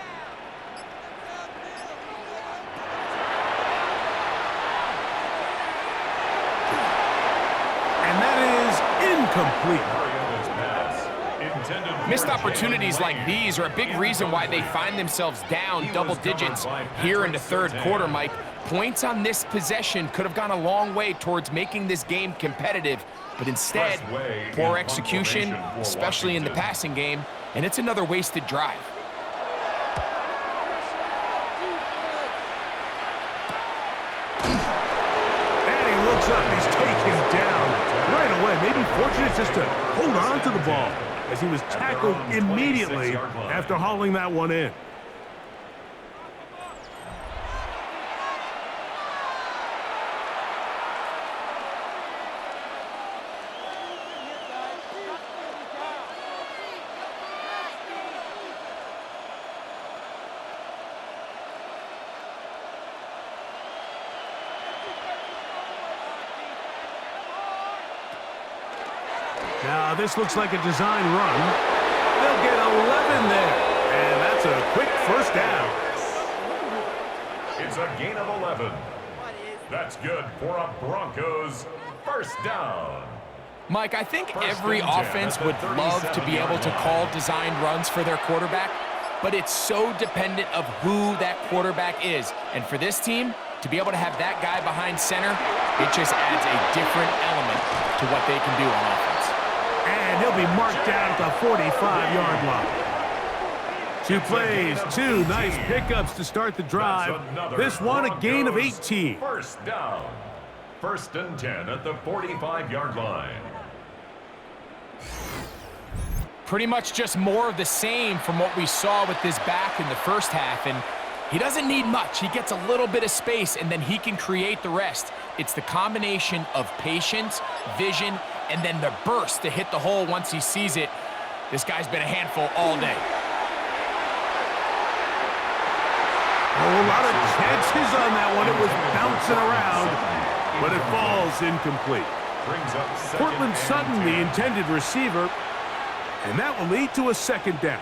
And that is incomplete. Missed opportunities like these are a big reason why they find themselves down double digits here in the third quarter, Mike. Points on this possession could have gone a long way towards making this game competitive, but instead, poor execution, especially in the passing game, and it's another wasted drive. And he looks up, he's taken down right away. Maybe fortunate just to hold on to the ball, as he was tackled immediately after hauling that one in. Now, this looks like a design run. They'll get 11 there, and that's a quick first down. It's a gain of 11. That's good for a Broncos first down. Mike, I think every offense would love to be able to call designed runs for their quarterback, but it's so dependent of who that quarterback is. And for this team, to be able to have that guy behind center, it just adds a different element to what they can do on offense. And he'll be marked down at the 45-yard line. 2 plays, 2 nice pickups to start the drive. This one, a gain of 18. First down. 1st and 10 at the 45-yard line. Pretty much just more of the same from what we saw with this back in the first half, and he doesn't need much. He gets a little bit of space, and then he can create the rest. It's the combination of patience, vision, and then the burst to hit the hole once he sees it. This guy's been a handful all day. Oh, a lot of chances on that one. It was bouncing around, but it falls incomplete. Cortland Sutton, the intended receiver, and that will lead to a 2nd down.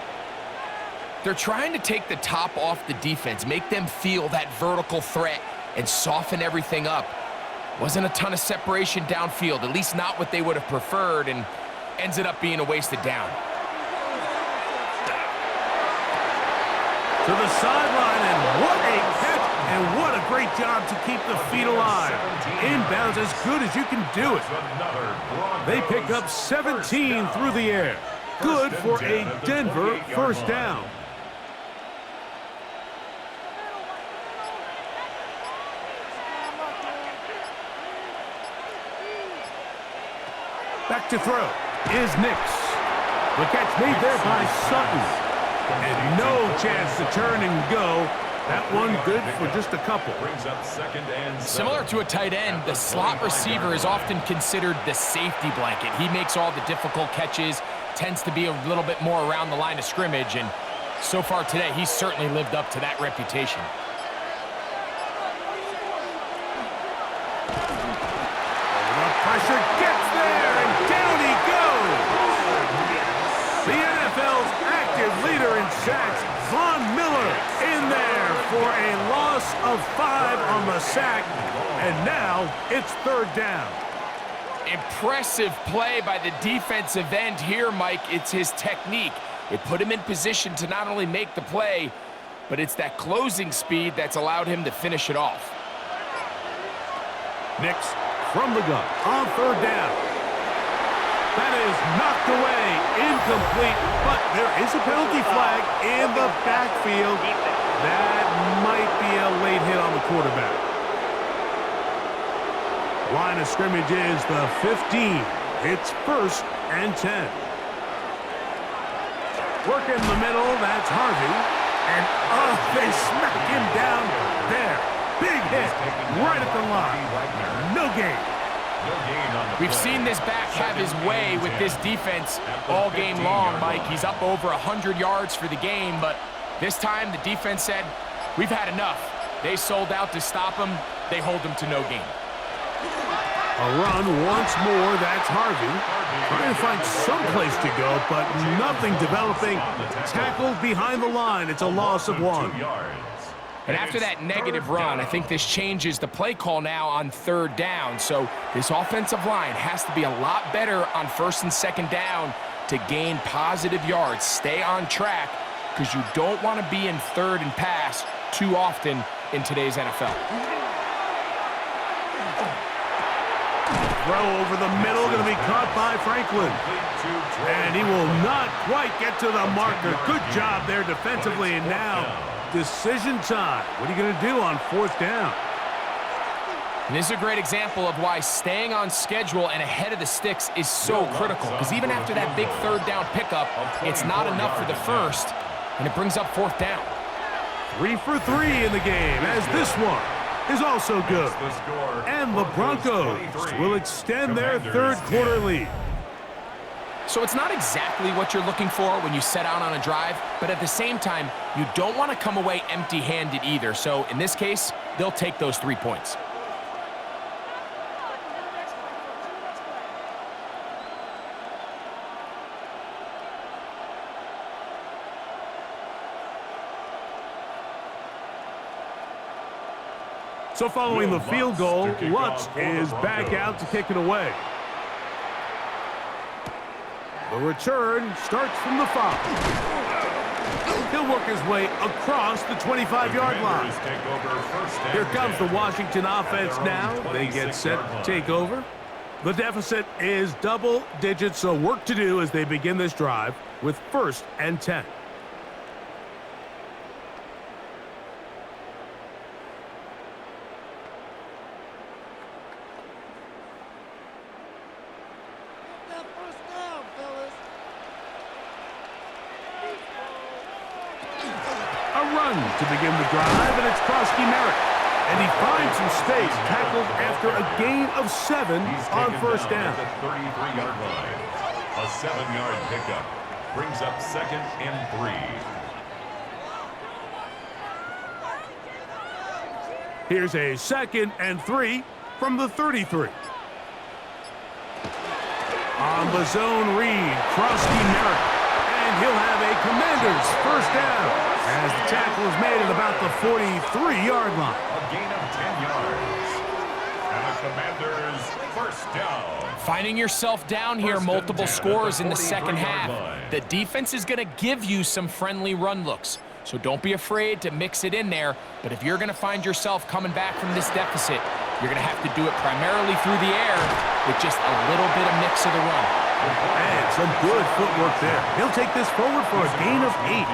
They're trying to take the top off the defense, make them feel that vertical threat, and soften everything up. Wasn't a ton of separation downfield, at least not what they would have preferred, and ends it up being a wasted down. To the sideline, and what a catch, and what a great job to keep the feet alive. Inbounds as good as you can do it. They pick up 17 through the air. Good for a Denver 1st down. Back to throw is Nix. The catch made there by Sutton. And no chance to turn and go. That one good for just a couple. Similar to a tight end, the slot receiver is often considered the safety blanket. He makes all the difficult catches, tends to be a little bit more around the line of scrimmage, and so far today, he's certainly lived up to that reputation. The pressure gets there, and down he goes. The NFL's active leader in sacks, Von Miller, in there for a loss of 5 on the sack, and now it's 3rd down. Impressive play by the defensive end here, Mike. It's his technique. It put him in position to not only make the play, but it's that closing speed that's allowed him to finish it off. Nix from the gun on 3rd down. That is knocked away, incomplete, but there is a penalty flag in the backfield. That might be a late hit on the quarterback. Line of scrimmage is the 15. It's 1st and 10. Work in the middle, that's Harvey. And, oh, they smack him down there. Big hit right at the line. No gain. We've seen this back have his way with this defense all game long, Mike. He's up over 100 yards for the game, but this time the defense said, we've had enough. They sold out to stop him. They hold him to no gain. A run once more, that's Harvey. Trying to find some place to go, but nothing developing. Tackled behind the line. It's a loss of 1. And after that negative run, I think this changes the play call now on 3rd down. So this offensive line has to be a lot better on 1st and 2nd down to gain positive yards. Stay on track, because you don't want to be in 3rd and pass too often in today's NFL. Throw over the middle, going to be caught by Franklin. And he will not quite get to the marker. Good job there defensively, and now decision time. What are you going to do on 4th down? And this is a great example of why staying on schedule and ahead of the sticks is so critical, because even after that big 3rd down pickup, it's not enough for the 1st, and it brings up 4th down. 3 for 3 in the game, as this one is also good. And the Broncos will extend their 3rd quarter lead. So it's not exactly what you're looking for when you set out on a drive, but at the same time, you don't want to come away empty-handed either. So in this case, they'll take those 3 points. So following the field goal, Lutz is back out to kick it away. The return starts from the 5. He'll work his way across the 25-yard line. Here comes the Washington offense now. They get set to take over. The deficit is double digits, so work to do as they begin this drive with 1st and 10. To begin the drive, and it's Krosky Merritt. And he finds some space, tackled after a gain of 7 on 1st down. The 33-yard line. A 7-yard pickup brings up 2nd and 3. Here's a 2nd and 3 from the 33. On the zone read, Krosky Merritt. And he'll have a Commanders 1st down. As the tackle is made at about the 43-yard line. A gain of 10 yards. And the Commanders 1st down. Finding yourself down here, multiple scores in the second half. The defense is going to give you some friendly run looks. So don't be afraid to mix it in there. But if you're going to find yourself coming back from this deficit, you're going to have to do it primarily through the air with just a little bit of mix of the run. And some good footwork there. He'll take this forward for a gain of 8.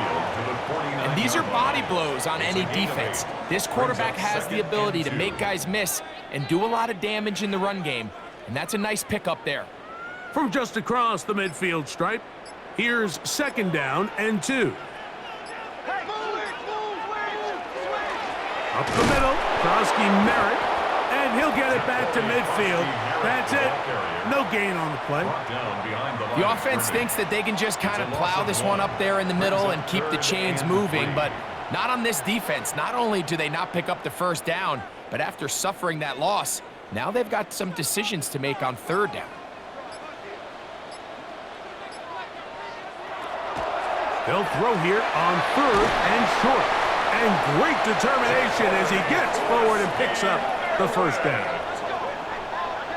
And these are body blows on any defense. This quarterback has the ability to make guys miss and do a lot of damage in the run game. And that's a nice pickup there. From just across the midfield stripe, here's 2nd down and 2. Up the middle, Krosky Merritt, and he'll get it back to midfield. That's it. No gain on the play. The offense thinks that they can just kind of plow this one up there in the middle and keep the chains moving, but not on this defense. Not only do they not pick up the 1st down, but after suffering that loss, now they've got some decisions to make on 3rd down. They'll throw here on 3rd and short. And great determination as he gets forward and picks up the 1st down.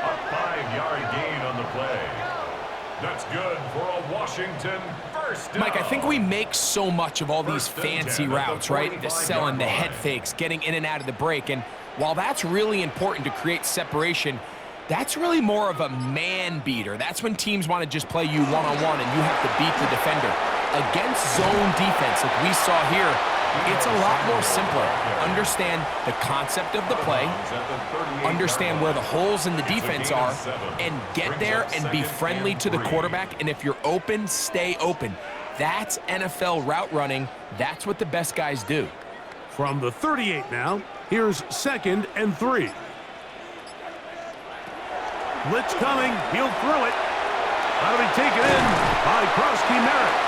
A 5-yard gain on the play. That's good for a Washington 1st down. Mike, I think we make so much of all these fancy routes, right? The selling, the head fakes, getting in and out of the break. And while that's really important to create separation, that's really more of a man beater. That's when teams want to just play you one-on-one and you have to beat the defender. Against zone defense, like we saw here, it's a lot more simpler. Understand the concept of the play, understand where the holes in the defense are, and get there and be friendly to the quarterback. And if you're open, stay open. That's NFL route running. That's what the best guys do. From the 38 now, here's 2nd and 3. Blitz coming. He'll throw it. That'll be taken in by Krosky Merritt.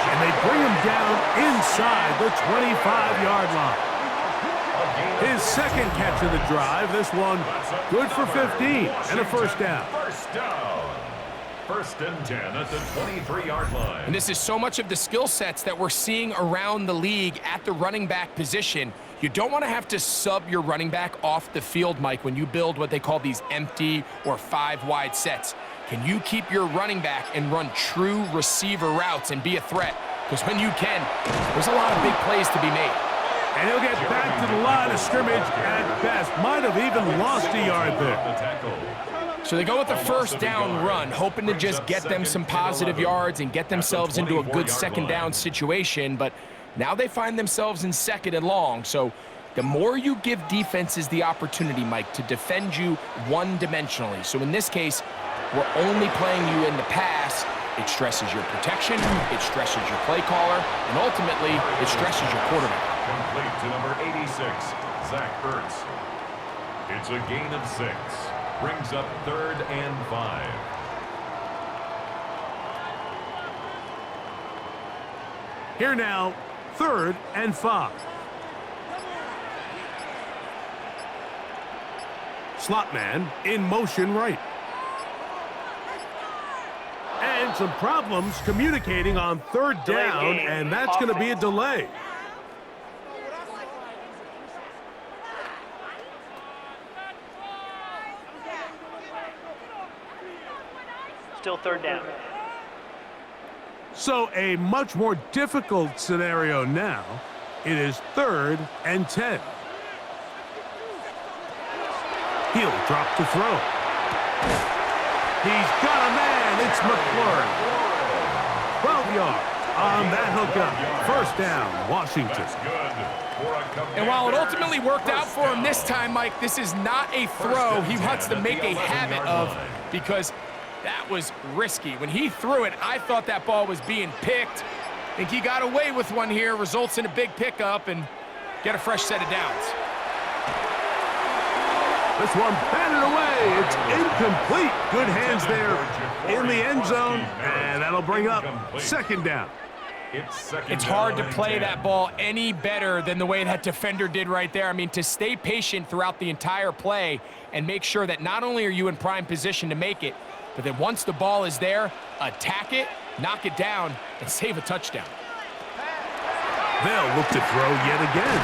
And they bring him down inside the 25-yard line. His 2nd catch of the drive. This one good for 15 and a 1st down. 1st down. 1st and 10 at the 23-yard line. And this is so much of the skill sets that we're seeing around the league at the running back position. You don't want to have to sub your running back off the field, Mike, when you build what they call these empty or 5-wide sets. Can you keep your running back and run true receiver routes and be a threat? Because when you can, there's a lot of big plays to be made. And he'll get back to the line of scrimmage at best. Might have even lost a yard there. So they go with the 1st down run, hoping to just get them some positive yards and get themselves into a good 2nd down situation. But now they find themselves in 2nd and long. So the more you give defenses the opportunity, Mike, to defend you one-dimensionally. So in this case, we're only playing you in the pass. It stresses your protection, it stresses your play caller, and ultimately, it stresses your quarterback. Complete to number 86, Zach Ertz. It's a gain of 6. Brings up 3rd and 5. Here now, 3rd and 5. Slot man in motion right. And some problems communicating on 3rd down, and that's going to be a delay. Still 3rd down. So a much more difficult scenario now. It is 3rd and 10. He'll drop to throw. He's got a man. It's McLaurin. 12 yards on that hookup. First down, Washington. And while it ultimately worked out for him this time, Mike, this is not a throw he wants to make a habit of, because that was risky. When he threw it, I thought that ball was being picked. I think he got away with one here, results in a big pickup, and get a fresh set of downs. This one batted away. It's incomplete. Good hands there in the end zone, and that'll bring up 2nd down. It's hard to play that ball any better than the way that defender did right there. I mean, to stay patient throughout the entire play and make sure that not only are you in prime position to make it, but then once the ball is there, attack it, knock it down, and save a touchdown. They'll look to throw yet again.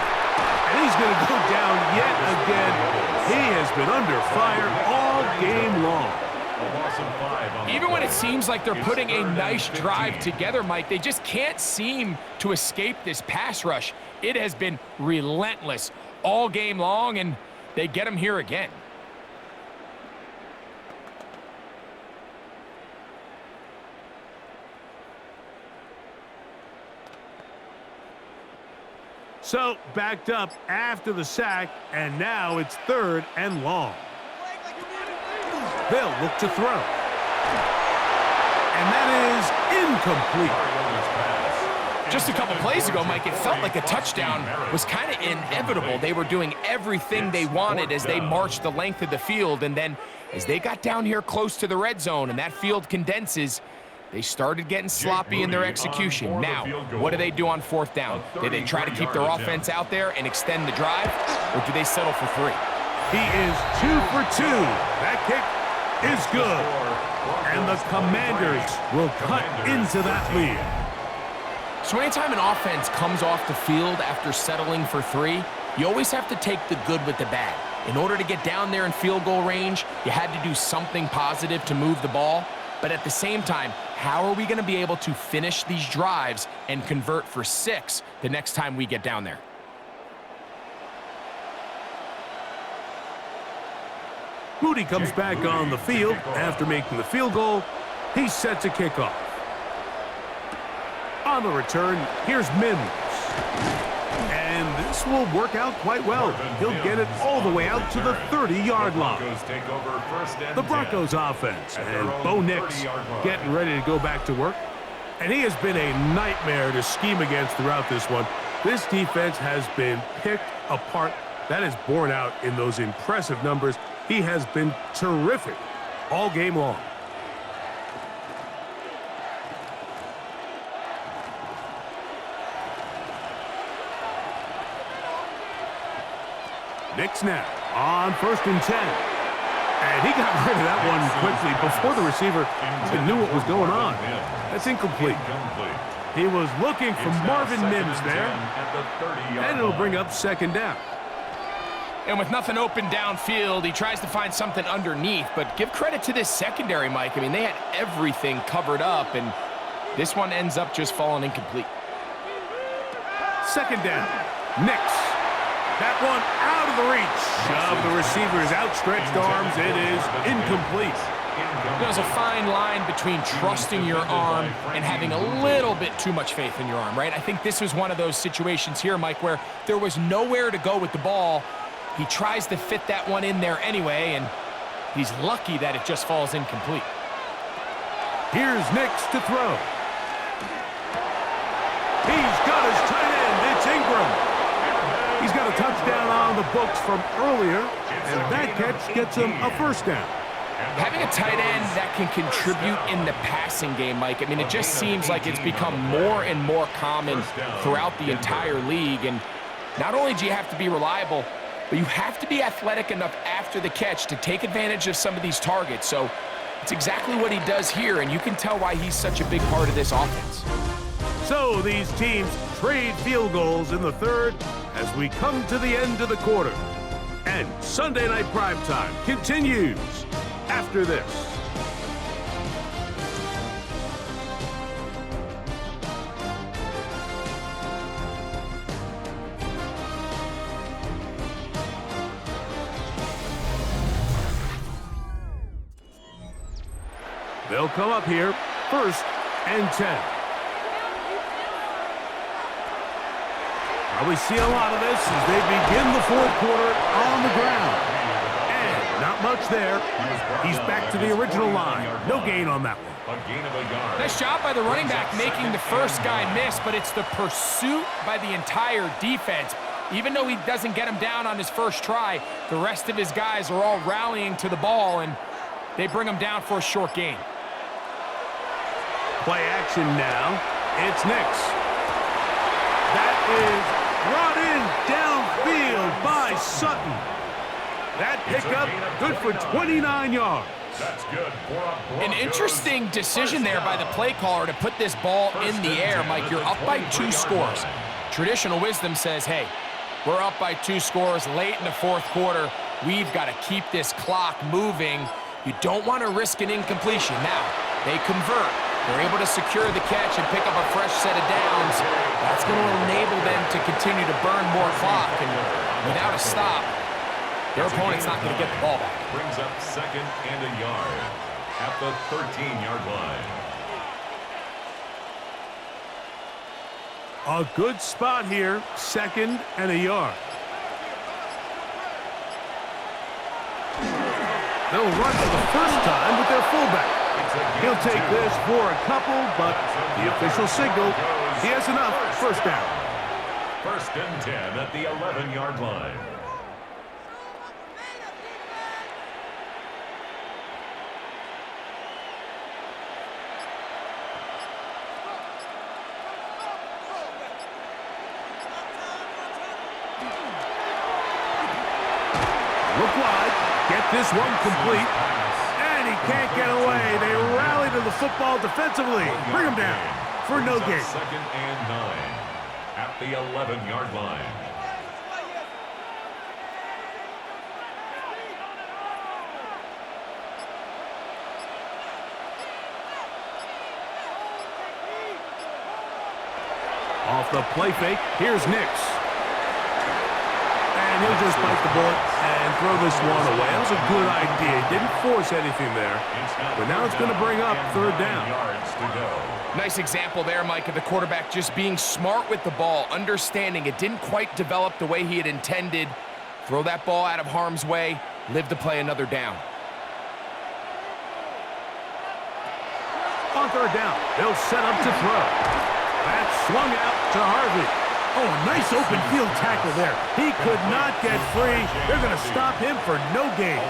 And he's going to go down yet again. He has been under fire all game long. Even when it seems like they're putting a nice drive together, Mike, they just can't seem to escape this pass rush. It has been relentless all game long, and they get him here again. So backed up after the sack, and now it's 3rd and long. They'll look to throw. And that is incomplete. Just a couple plays ago, Mike, it felt like a touchdown was kind of inevitable. They were doing everything they wanted as they marched the length of the field, and then as they got down here close to the red zone and that field condenses, they started getting sloppy in their execution. Now, what do they do on 4th down? Do they try to keep their offense out there and extend the drive, or do they settle for 3? He is 2 for 2. That kick is good. And the Commanders will cut into that lead. So anytime an offense comes off the field after settling for 3, you always have to take the good with the bad. In order to get down there in field goal range, you had to do something positive to move the ball. But at the same time, how are we going to be able to finish these drives and convert for 6 the next time we get down there? Moody comes back on the field after making the field goal. He's set to kick off. On the return, here's Mims. And this will work out quite well. He'll get it all the way out to the 30-yard line. The Broncos offense and Bo Nix getting ready to go back to work. And he has been a nightmare to scheme against throughout this one. This defense has been picked apart. That is borne out in those impressive numbers. He has been terrific all game long. Nix now on 1st and 10. And he got rid of that one quickly before the receiver even knew what was going on. That's incomplete. He was looking for Marvin Mims there. And it'll bring up 2nd down. And with nothing open downfield, he tries to find something underneath. But give credit to this secondary, Mike. I mean, they had everything covered up, and this one ends up just falling incomplete. 2nd down. Nix. That one out of the reach of the receiver's outstretched arms. It is incomplete. There's a fine line between trusting your arm and having a little bit too much faith in your arm, right? I think this was one of those situations here, Mike, where there was nowhere to go with the ball. He tries to fit that one in there anyway, and he's lucky that it just falls incomplete. Here's Nix to throw. He's got his tight end. It's Ingram. He's got a touchdown on the books from earlier, and that catch gets him a 1st down. Having a tight end that can contribute in the passing game, Mike, I mean, it just seems like it's become more and more common throughout the entire league. And not only do you have to be reliable, but you have to be athletic enough after the catch to take advantage of some of these targets. So it's exactly what he does here, and you can tell why he's such a big part of this offense. So these teams trade field goals in the 3rd as we come to the end of the quarter. And Sunday Night Primetime continues after this. They'll come up here, 1st and 10. We see a lot of this as they begin the 4th quarter on the ground. And not much there. He's back to the original line. No gain on that one. Nice job by the running back making the first guy miss, but it's the pursuit by the entire defense. Even though he doesn't get him down on his first try, the rest of his guys are all rallying to the ball, and they bring him down for a short gain. Play action now. It's Nix. That is brought in downfield by Sutton. That pickup good for 29 yards. That's good for An interesting decision there by the play caller to put this ball in the air. Mike, you're up by 2 scores. Traditional wisdom says, hey, we're up by 2 scores late in the 4th quarter. We've got to keep this clock moving. You don't want to risk an incompletion. Now, they convert. They're able to secure the catch and pick up a fresh set of downs. That's going to enable them to continue to burn more clock. And without a stop, their opponent's not going to get the ball back. Brings up 2nd and a yard at the 13-yard line. A good spot here, 2nd and a yard. They'll run for the first time with their fullback. He'll take this for a couple, but the official signal, he has enough. 1st down. 1st and 10 at the 11-yard line. Look wide. Get this one complete. And he can't get away. They rally to the football defensively. Bring him down for no gain. 2nd and 9 at the 11-yard line. Off the play fake, here's Nix. And he'll just bite the bullet and throw this one away. That was a good idea. He didn't force anything there. But now it's going to bring up 3rd down. Nice example there, Mike, of the quarterback just being smart with the ball, understanding it didn't quite develop the way he had intended. Throw that ball out of harm's way, live to play another down. On 3rd down, they'll set up to throw. That's swung out to Harvey. Oh, nice open field tackle there. He could not get free. They're going to stop him for no gain.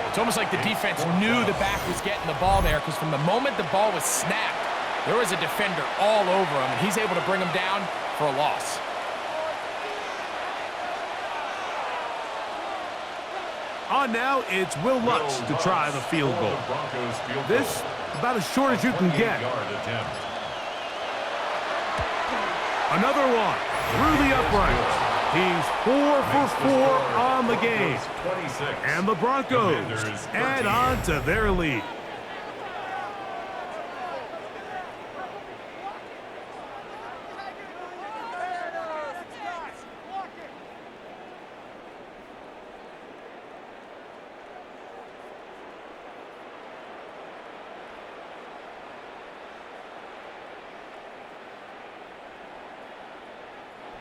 It's almost like the defense knew the back was getting the ball there, because from the moment the ball was snapped, there was a defender all over him, and he's able to bring him down for a loss. On now, it's Will Lutz to try the field goal. This, about as short as you can get. Another one through the uprights. He's 4 for 4 on the game. And the Broncos add on to their lead.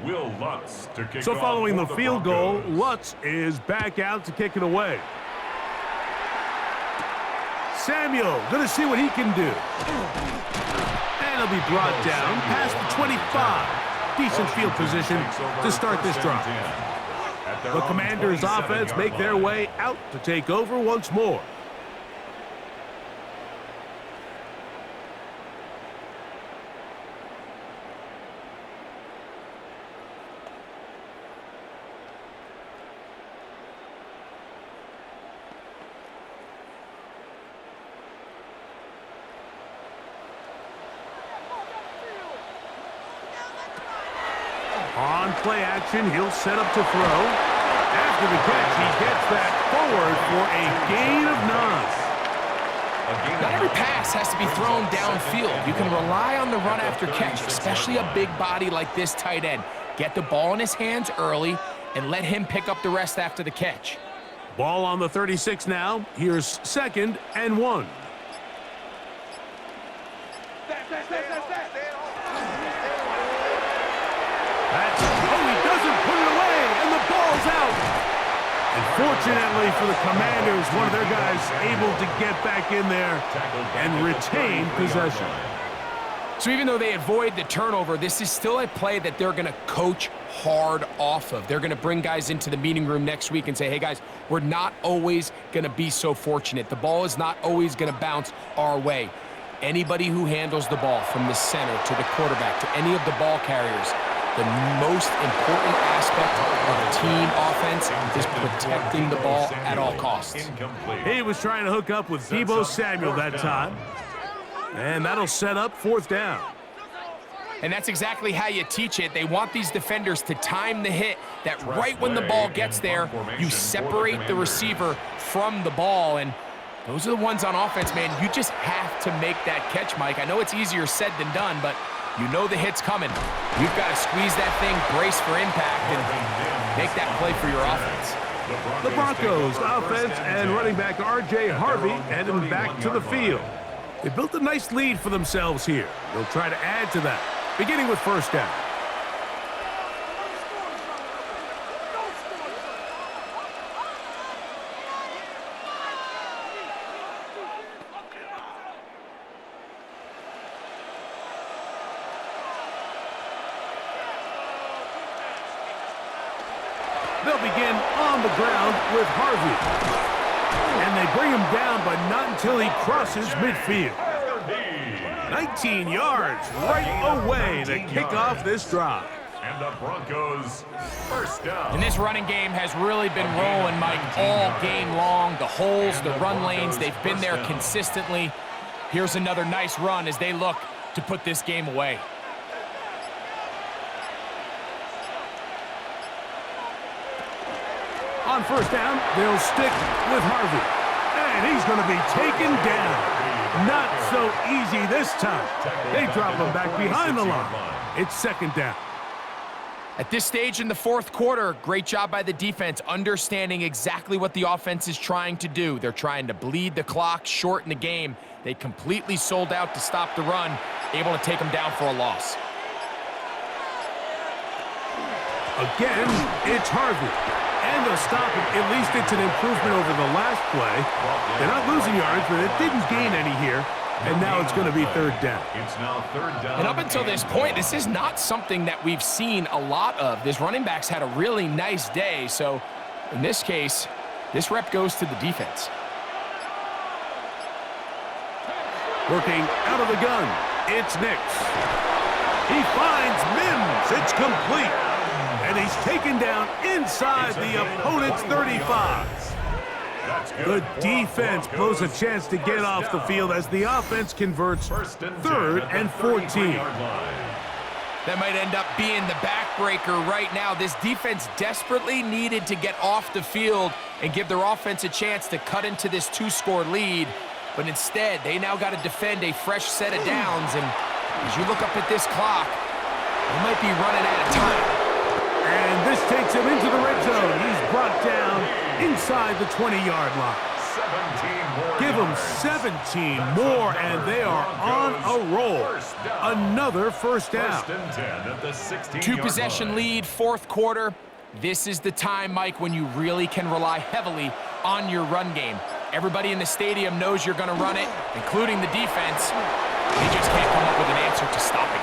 Will Lutz to kick So off following the for field goal, Broncos. Lutz is back out to kick it away. Samuel going to see what he can do. And he'll be brought down past the 25. Decent field position to start this drive. The Commanders' offense make their way out to take over once more. On play action, he'll set up to throw. After the catch, he gets that forward for a gain of 9. Not every pass has to be thrown downfield. You can rely on the run after catch, especially a big body like this tight end. Get the ball in his hands early and let him pick up the rest after the catch. Ball on the 36 now. Here's 2nd and 1. He doesn't put it away, and the ball's out. And fortunately for the Commanders, one of their guys able to get back in there and retain possession. So even though they avoid the turnover, this is still a play that they're going to coach hard off of. They're going to bring guys into the meeting room next week and say, hey, guys, we're not always going to be so fortunate. The ball is not always going to bounce our way. Anybody who handles the ball from the center to the quarterback to any of the ball carriers, the most important aspect of a team offense is protecting the ball at all costs. He was trying to hook up with Deebo Samuel that time. And that'll set up fourth down. And that's exactly how you teach it. They want these defenders to time the hit, that right when the ball gets there, you separate the receiver from the ball. And those are the ones on offense, man. You just have to make that catch, Mike. I know it's easier said than done, but you know the hit's coming. You've got to squeeze that thing, brace for impact, and make that play for your offense. The Broncos offense and running back R.J. Harvey heading back to the field. They built a nice lead for themselves here. They'll try to add to that, beginning with first down. They'll begin on the ground with Harvey. And they bring him down, but not until he crosses midfield. 19 yards right away to kick off this drive. And the Broncos first down. And this running game has really been rolling, Mike, all game long. The holes, the run lanes, they've been there consistently. Here's another nice run as they look to put this game away. On first down, they'll stick with Harvey. And he's going to be taken down. Not so easy this time. They drop him back behind the line. It's second down. At this stage in the fourth quarter, great job by the defense, understanding exactly what the offense is trying to do. They're trying to bleed the clock, shorten the game. They completely sold out to stop the run, able to take them down for a loss. Again, it's Harvey. And they'll stop it. At least it's an improvement over the last play. They're not losing yards, but it didn't gain any here. And now it's going to be third down. It's now third down. And up until this point, this is not something that we've seen a lot of. This running back's had a really nice day. So in this case, this rep goes to the defense. Working out of the gun, it's Nix. He finds Mims. It's complete. And he's taken down inside the opponent's 35. The defense blows a chance to get off the field as the offense converts third and 14. That might end up being the backbreaker right now. This defense desperately needed to get off the field and give their offense a chance to cut into this two-score lead. But instead, they now got to defend a fresh set of downs. And as you look up at this clock, they might be running out of time. And this takes him into the red zone. He's brought down inside the 20-yard line. 17 more Give them yards. 17 more, and they are on a roll. Another first down. First and 10 at the 16-yard Two-possession line. lead, fourth quarter. This is the time, Mike, when you really can rely heavily on your run game. Everybody in the stadium knows you're going to run it, including the defense. They just can't come up with an answer to stop it.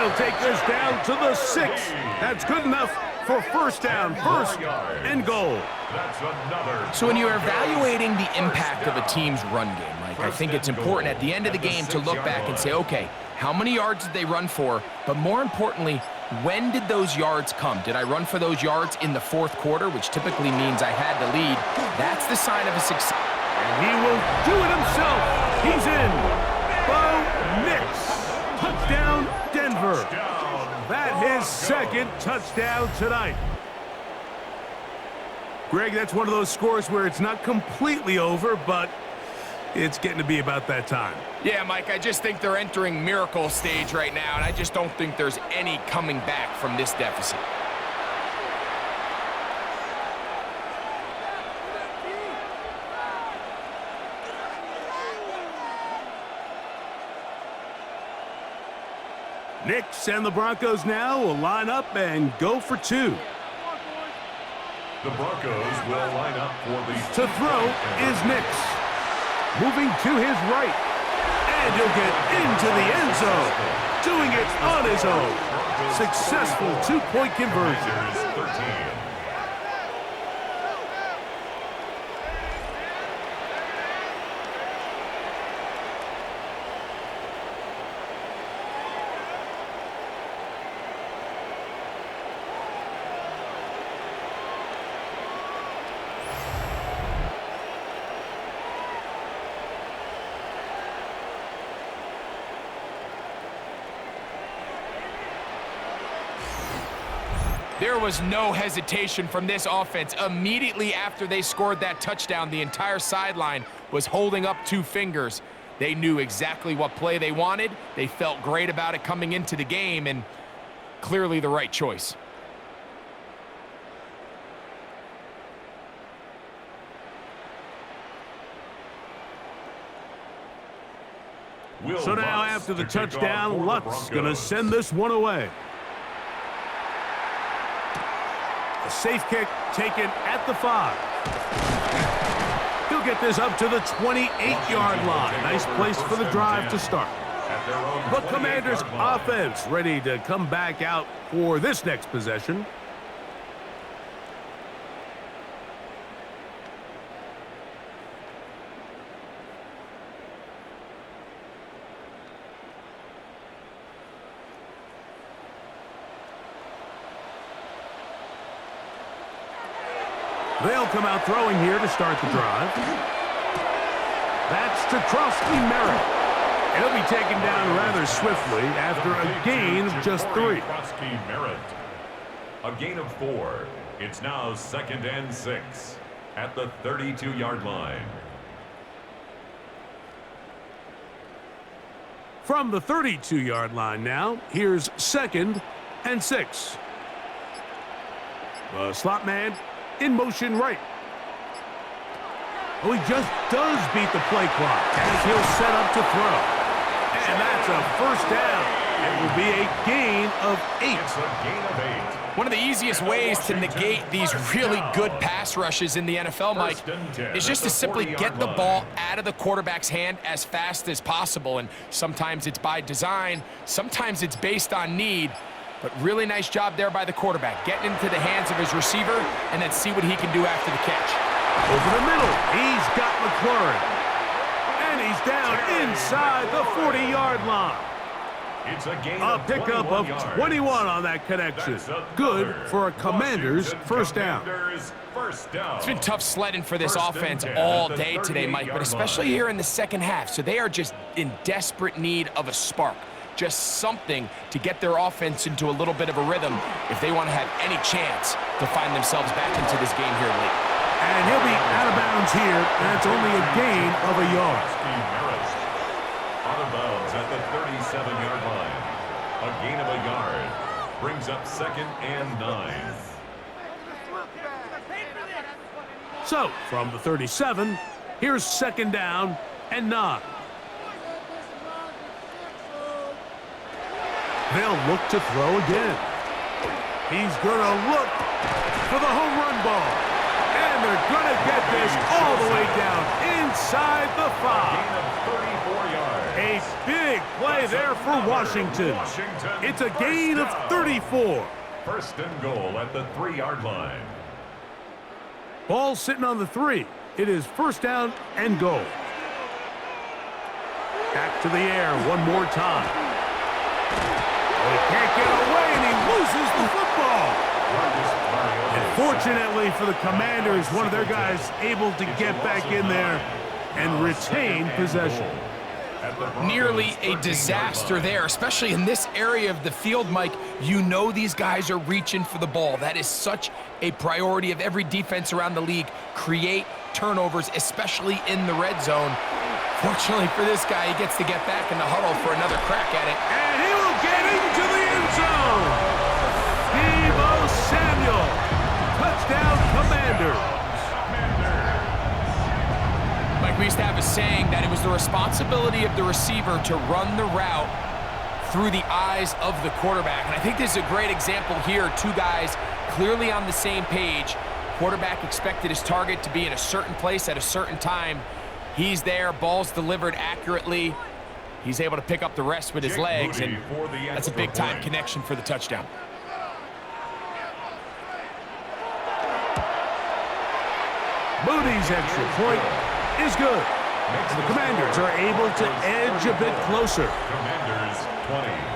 They'll take this down to the 6. That's good enough for first down, first and goal. That's another. So when you're evaluating the impact of a team's run game, Mike, I think it's important at the end of the game to look back and say, okay, how many yards did they run for? But more importantly, when did those yards come? Did I run for those yards in the fourth quarter, which typically means I had the lead? That's the sign of a success. And he will do it himself. He's in. Bo Nix. Touchdown, Denver. That his second touchdown tonight. Greg, that's one of those scores where it's not completely over, but it's getting to be about that time. Yeah, Mike, I just think they're entering miracle stage right now, and I just don't think there's any coming back from this deficit. Nix and the Broncos now will line up and go for two. The Broncos will line up for the... To throw is Nix. Moving to his right. And he'll get into the end zone. Doing it on his own. Successful two-point conversion. 13. There was no hesitation from this offense. Immediately after they scored that touchdown, the entire sideline was holding up two fingers. They knew exactly what play they wanted. They felt great about it coming into the game, and clearly the right choice. So now after the touchdown, Lutz going to send this one away. A safe kick taken at the 5. He'll get this up to the 28-yard line. Nice place for the drive to start. But Commanders offense ready to come back out for this next possession. They'll come out throwing here to start the drive. That's to Merritt. And he'll be taken down rather swiftly after a gain of just 3. A gain of 4. It's now 2nd and 6 at the 32-yard line. From the 32-yard line now, here's 2nd and 6. The slot man in motion right. Oh, he just does beat the play clock as he'll set up to throw. And that's a first down. It will be a gain of 8. It's a gain of 8. One of the easiest ways to negate these really good pass rushes in the NFL, Mike, is just to simply get the ball out of the quarterback's hand as fast as possible. And sometimes it's by design, sometimes it's based on need. But really nice job there by the quarterback, getting into the hands of his receiver and then see what he can do after the catch. Over the middle, he's got McLaurin. And he's down inside the 40-yard line. It's a gain A of pickup of 21 on that connection. Good for a Commander's first down. It's been tough sledding for this offense all day today, Mike, but especially here in the second half. So they are just in desperate need of a spark. Just something to get their offense into a little bit of a rhythm if they want to have any chance to find themselves back into this game here late. And he'll be out of bounds here. That's only a gain of a yard. Out of bounds at the 37-yard line. A gain of a yard brings up 2nd and 9. So, from the 37, here's 2nd down and 9. They'll look to throw again. He's going to look for the home run ball. And they're going to get this all the way down inside the 5. A big play there for Washington. It's a gain of 34. First and goal at the 3-yard line. Ball sitting on the 3. It is first down and goal. Back to the air one more time. He can't get away, and he loses the football. And fortunately for the Commanders, one of their guys able to get back in there and retain possession. Nearly a disaster there, especially in this area of the field, Mike. You know these guys are reaching for the ball. That is such a priority of every defense around the league. Create turnovers, especially in the red zone. Fortunately for this guy, he gets to get back in the huddle for another crack at it. And he will get into the end zone. Deebo Samuel. Touchdown, Commanders. Mike, we used to have a saying that it was the responsibility of the receiver to run the route through the eyes of the quarterback. And I think this is a great example here. Two guys clearly on the same page. Quarterback expected his target to be in a certain place at a certain time. He's there, ball's delivered accurately. He's able to pick up the rest with his legs, and that's a big-time connection for the touchdown. Moody's extra point is good. And the Commanders are able to edge a bit closer. Commanders 20.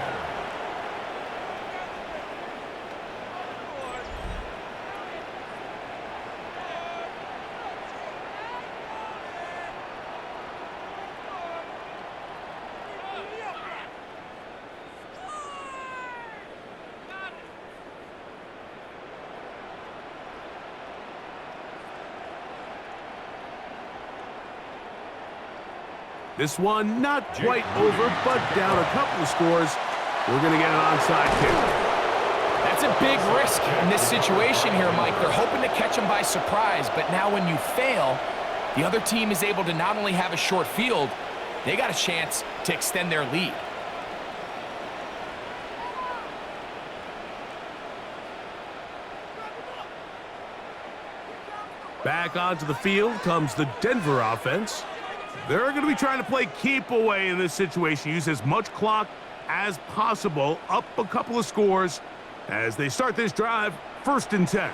This one not quite over, but down a couple of scores. We're going to get an onside kick. That's a big risk in this situation here, Mike. They're hoping to catch him by surprise, but now when you fail, the other team is able to not only have a short field, they got a chance to extend their lead. Back onto the field comes the Denver offense. They're going to be trying to play keep away in this situation. Use as much clock as possible. Up a couple of scores as they start this drive. 1st and 10.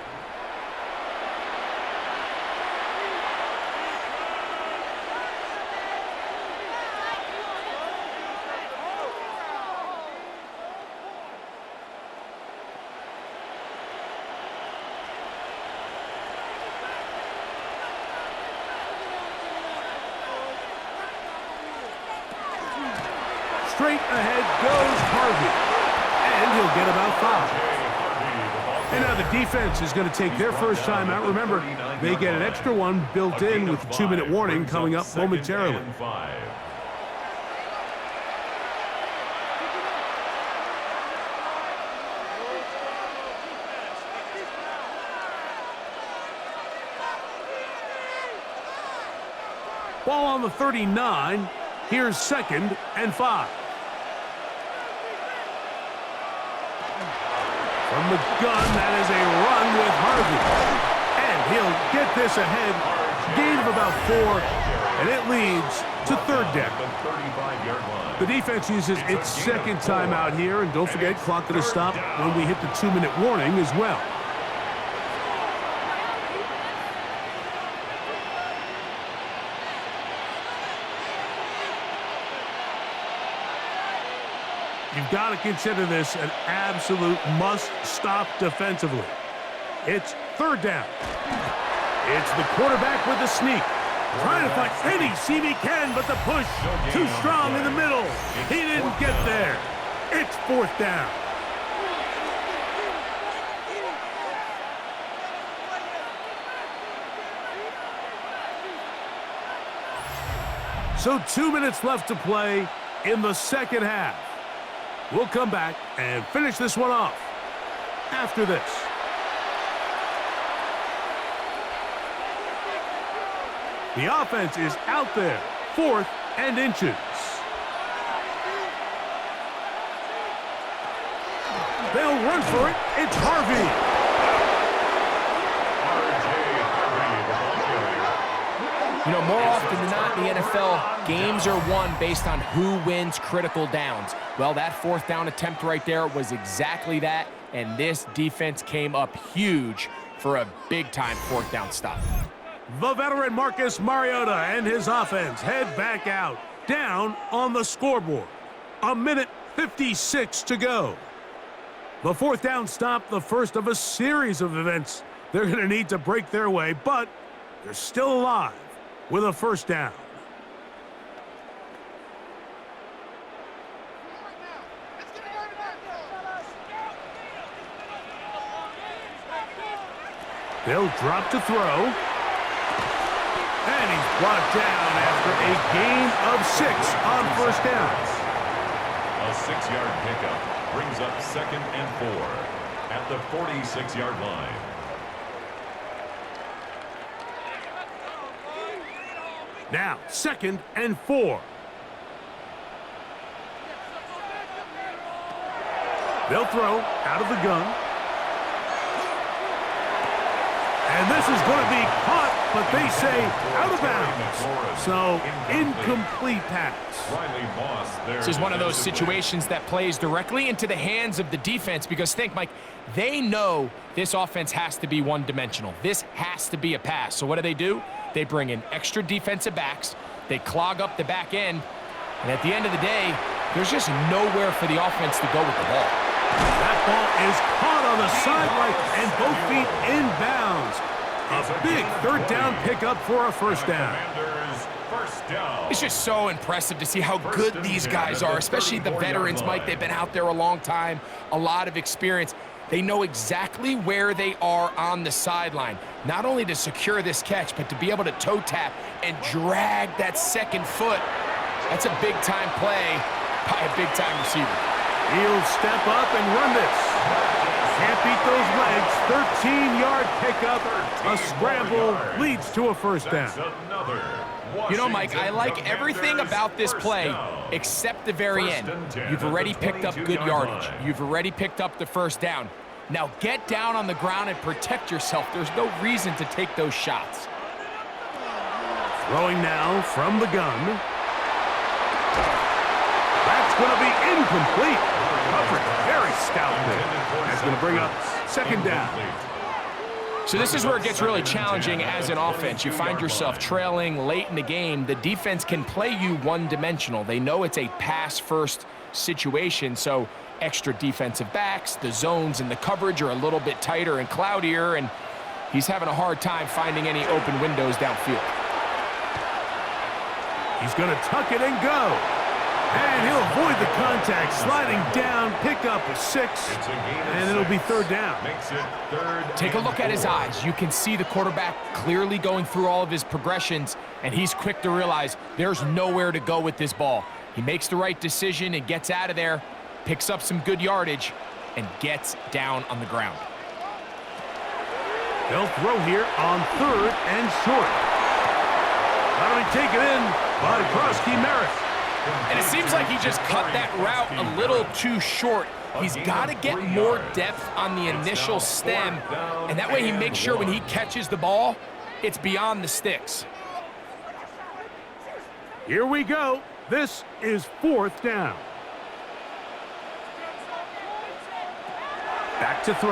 Straight ahead goes Harvey, and he'll get about 5. And now the defense is going to take their first time out. Remember, they get an extra one built in with the 2-minute warning coming up momentarily. Ball on the 39. Here's 2nd and 5. From the gun, that is a run with Harvey. And he'll get this ahead. Gain of about 4, and it leads to 3rd down. The defense uses its 2nd timeout here, and don't forget, clock going to stop when we hit the 2-minute warning as well. You've got to consider this an absolute must-stop defensively. It's 3rd down. It's the quarterback with the sneak. Trying to find any seam he can, but the push too strong in the middle. He didn't get there. It's 4th down. So 2 minutes left to play in the 2nd half. We'll come back and finish this one off after this. The offense is out there, 4th and inches. They'll run for it. It's Harvey. You know, more often than not in the NFL, games are won based on who wins critical downs. Well, that 4th down attempt right there was exactly that, and this defense came up huge for a big-time 4th down stop. The veteran Marcus Mariota and his offense head back out, down on the scoreboard. 1:56 to go. The 4th down stop, the first of a series of events. They're going to need to break their way, but they're still alive with a 1st down. They'll drop to throw. And he's brought down after a gain of 6 on 1st down. A 6-yard pickup brings up 2nd and 4 at the 46-yard line. Now, 2nd and 4. They'll throw out of the gun. And this is going to be caught, but they say out of bounds. So, incomplete pass. This is one of those situations that plays directly into the hands of the defense because think, Mike, they know this offense has to be one-dimensional. This has to be a pass. So what do? They bring in extra defensive backs. They clog up the back end. And at the end of the day, there's just nowhere for the offense to go with the ball. That ball is caught on the sideline and both feet inbounds. A big third down pickup for a first down. It's just so impressive to see how good these guys are, especially the veterans, Mike. They've been out there a long time, a lot of experience. They know exactly where they are on the sideline, not only to secure this catch, but to be able to toe tap and drag that second foot. That's a big-time play by a big-time receiver. He'll step up and run this. Can't beat those legs. 13-yard pickup. A scramble leads to a first down. You know, Mike, I like everything about this play except the very end. You've already picked up good yardage. You've already picked up the first down. Now get down on the ground and protect yourself. There's no reason to take those shots. Throwing now from the gun. That's going to be incomplete. Coverage very stout there. That's going to bring up second down. So this is where it gets really challenging as an offense. You find yourself trailing late in the game. The defense can play you one-dimensional. They know it's a pass-first situation, so extra defensive backs, the zones and the coverage are a little bit tighter and cloudier, and he's having a hard time finding any open windows downfield. He's going to tuck it and go. And he'll avoid the contact, sliding down, pick up a 6, and it'll be third down. Take a look at his eyes. You can see the quarterback clearly going through all of his progressions, and he's quick to realize there's nowhere to go with this ball. He makes the right decision and gets out of there, picks up some good yardage, and gets down on the ground. They'll throw here on third and short. That'll be taken in by Marcus Mariota. And it seems like he just cut that route a little too short. He's got to get more depth on the initial stem, and that way he makes sure when he catches the ball, it's beyond the sticks. Here we go. This is fourth down. Back to throw.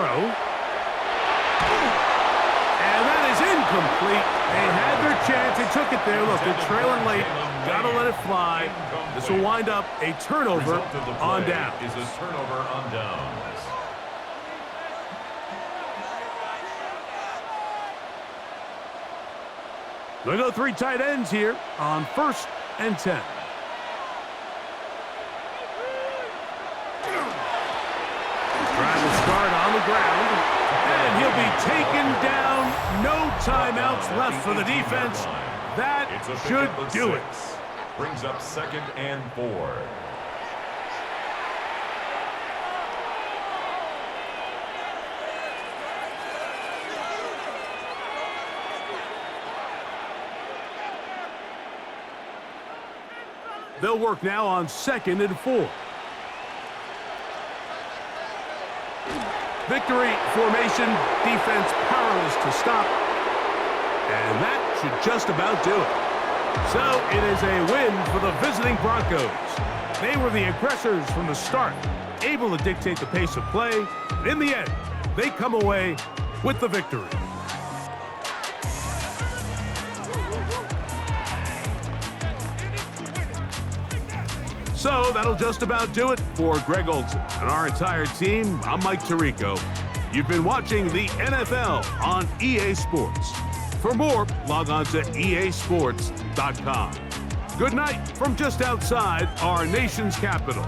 And that is incomplete. They had their chance. They took it there. Look, they're trailing late. Got to let it fly. This will wind up a turnover on downs. Is a turnover on downs. They'll go 3 tight ends here on 1st and 10. Trying to start on the ground, and he'll be taken down. No timeouts left for the defense. That should do it. Brings up 2nd and 4. They'll work now on 2nd and 4. Victory formation, defense powerless to stop. And that should just about do it. So it is a win for the visiting Broncos. They were the aggressors from the start, able to dictate the pace of play. And in the end, they come away with the victory. So that'll just about do it for Greg Olson and our entire team. I'm Mike Tirico. You've been watching the NFL on EA Sports. For more, log on to easports.com. Good night from just outside our nation's capital.